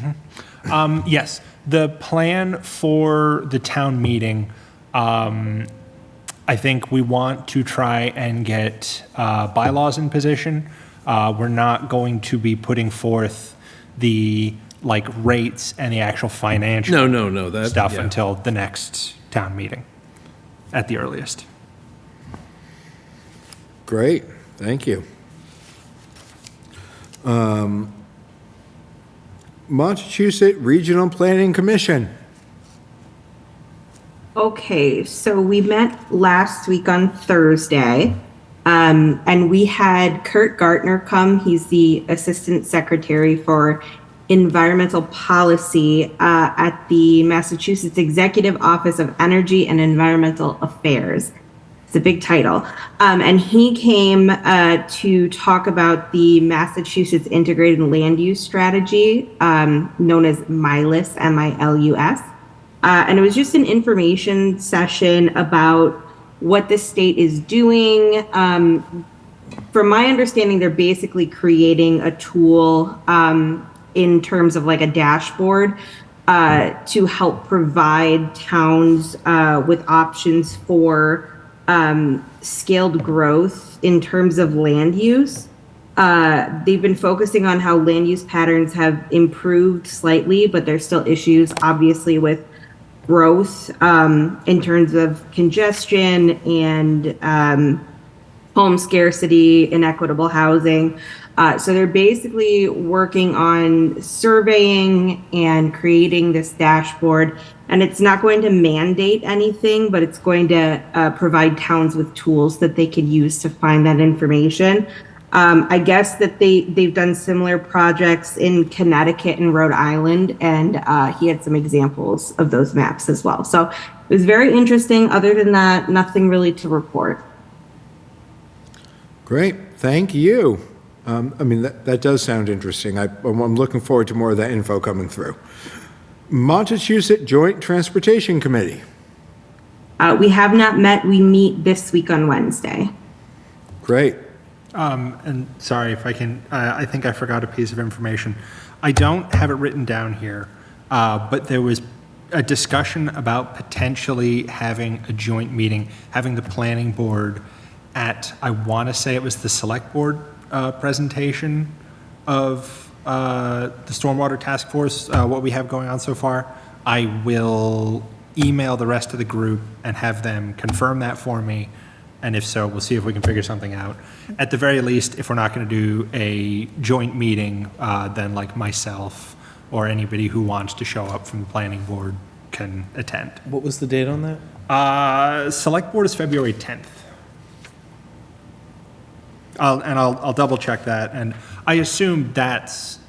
Yes, the plan for the town meeting, I think we want to try and get bylaws in position. We're not going to be putting forth the rates and the actual financial No, stuff until the next town meeting at the earliest. Great, thank you. Montechusett Regional Planning Commission. Okay, so we met last week on Thursday, and we had Kurt Gartner come. He's the Assistant Secretary for Environmental Policy at the Massachusetts Executive Office of Energy and Environmental Affairs. It's a big title. And he came to talk about the Massachusetts Integrated Land Use Strategy, known as MILUS, M-I-L-U-S. And it was just an information session about what the state is doing. From my understanding, they're basically creating a tool in terms of like a dashboard to help provide towns with options for scaled growth in terms of land use. They've been focusing on how land use patterns have improved slightly, but there's still issues, obviously, with growth in terms of congestion and home scarcity, inequitable housing. So they're basically working on surveying and creating this dashboard. And it's not going to mandate anything, but it's going to provide towns with tools that they could use to find that information. I guess that they've done similar projects in Connecticut and Rhode Island, and he had some examples of those maps as well. So it was very interesting. Other than that, nothing really to report. Great, thank you. I mean, that does sound interesting. I'm looking forward to more of that info coming through. Montechusett Joint Transportation Committee. We have not met. We meet this week on Wednesday. Great. And sorry if I can, I think I forgot a piece of information. I don't have it written down here, but there was a discussion about potentially having a joint meeting, having the planning board at, I want to say it was the select board presentation of the Stormwater Task Force, what we have going on so far. I will email the rest of the group and have them confirm that for me. And if so, we'll see if we can figure something out. At the very least, if we're not going to do a joint meeting, then like myself or anybody who wants to show up from the planning board can attend. What was the date on that? Select board is February 10th. I'll double check that. And I assume that's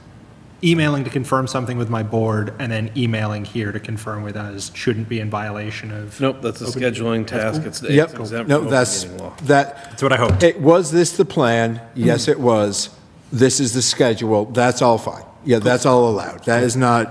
emailing to confirm something with my board and then emailing here to confirm with us shouldn't be in violation of. Nope, that's a scheduling task. It's Yep. exempt No, from open that's, meeting law. That's what I hoped. Was this the plan? Yes, it was. This is the schedule. That's all fine. Yeah, that's all allowed. That is not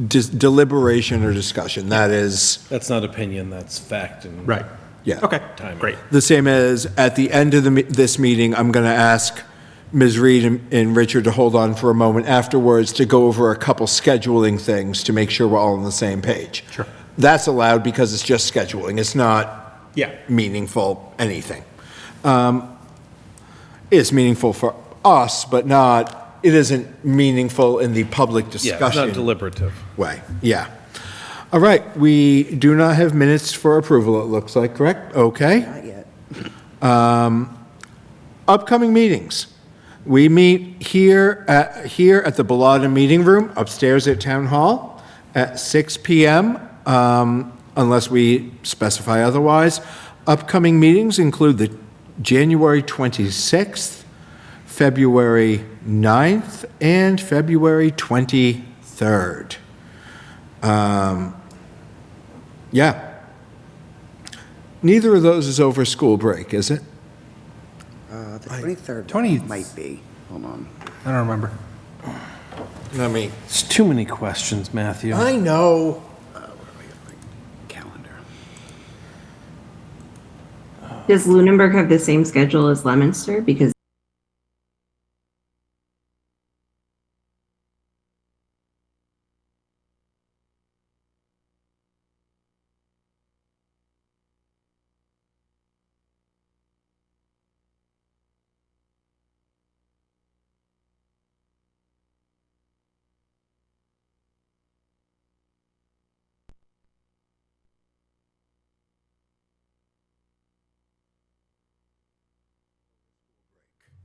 deliberation or discussion. That is. That's not opinion, that's fact and. Right. Yeah. Okay, Timing. great. The same as at the end of this meeting, I'm going to ask Ms. Reed and Richard to hold on for a moment afterwards to go over a couple scheduling things to make sure we're all on the same page. Sure. That's allowed because it's just scheduling. It's not Yeah. meaningful anything. It's meaningful for us, but it isn't meaningful in the public Yeah, discussion. it's not deliberative. Way, yeah. All right, we do not have minutes for approval, it looks like, correct? Okay. Not yet. Upcoming meetings. We meet here at the Bellotta Meeting Room upstairs at Town Hall at 6 PM, unless we specify otherwise. Upcoming meetings include the January 26th, February 9th, and February 23rd. Yeah. Neither of those is over school break, is it? The 23rd 20 might be. Hold on. I don't remember. I mean, It's too many questions, Matthew. I know. Calendar. Does Lunenburg have the same schedule as Leominster? Because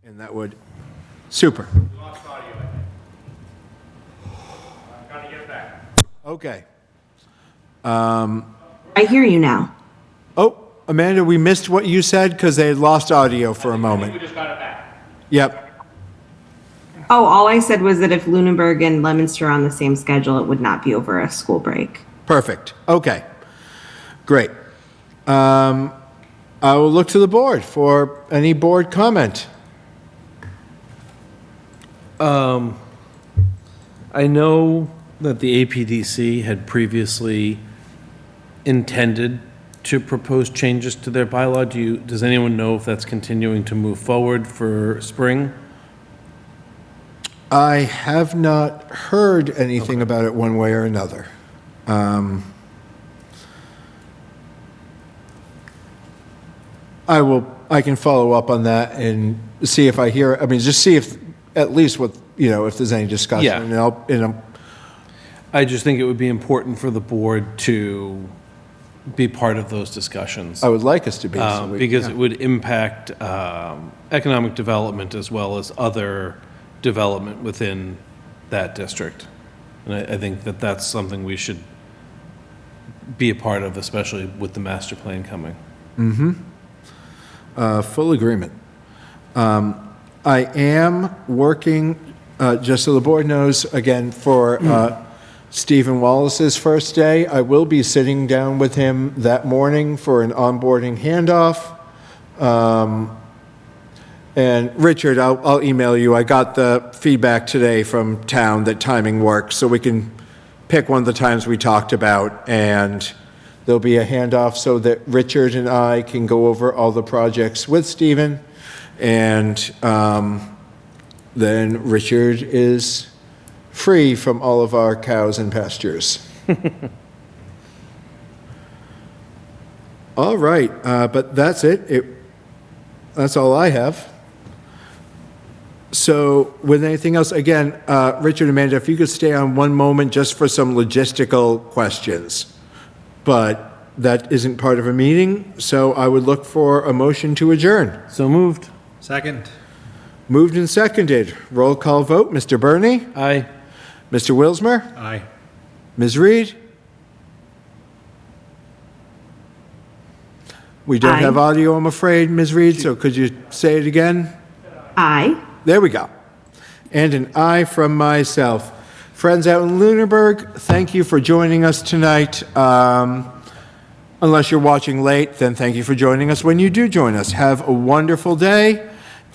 And that would Super. Lost audio, I think. I'm trying to get it back. Okay. I hear you now. Oh, Amanda, we missed what you said because they had lost audio for a moment. We just got it back. Yep. Oh, all I said was that if Lunenburg and Leominster are on the same schedule, it would not be over a school break. Perfect. Okay. Great. I will look to the board for any board comment. I know that the APDC had previously intended to propose changes to their bylaw. Does anyone know if that's continuing to move forward for spring? I have not heard anything about it one way or another. I can follow up on that and see if I hear, I mean, just see if, at least what, if there's any discussion. Yeah. And I just think it would be important for the board to be part of those discussions. I would like us to be. so we- Because yeah. it would impact economic development as well as other development within that district. And I think that that's something we should be a part of, especially with the master plan coming. Full agreement. I am working, just so the board knows, again, for Stephen Wallace's first day. I will be sitting down with him that morning for an onboarding handoff. And Richard, I'll email you. I got the feedback today from town that timing works, so we can pick one of the times we talked about, and there'll be a handoff so that Richard and I can go over all the projects with Stephen, and then Richard is free from all of our cows and pastures. All right, but that's it. That's all I have. So with anything else, again, Richard, Amanda, if you could stay on one moment just for some logistical questions. But that isn't part of a meeting, so I would look for a motion to adjourn. So moved. Second. Moved and seconded. Roll call vote. Mr. Burney? Aye. Mr. Wilsmer? Aye. Ms. Reed? We don't Aye. have audio, I'm afraid, Ms. Reed, so could you say it again? Aye. There we go. And an aye from myself. Friends out in Lunenburg, thank you for joining us tonight. Unless you're watching late, then thank you for joining us when you do join us. Have a wonderful day,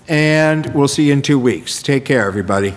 and we'll see you in 2 weeks. Take care, everybody.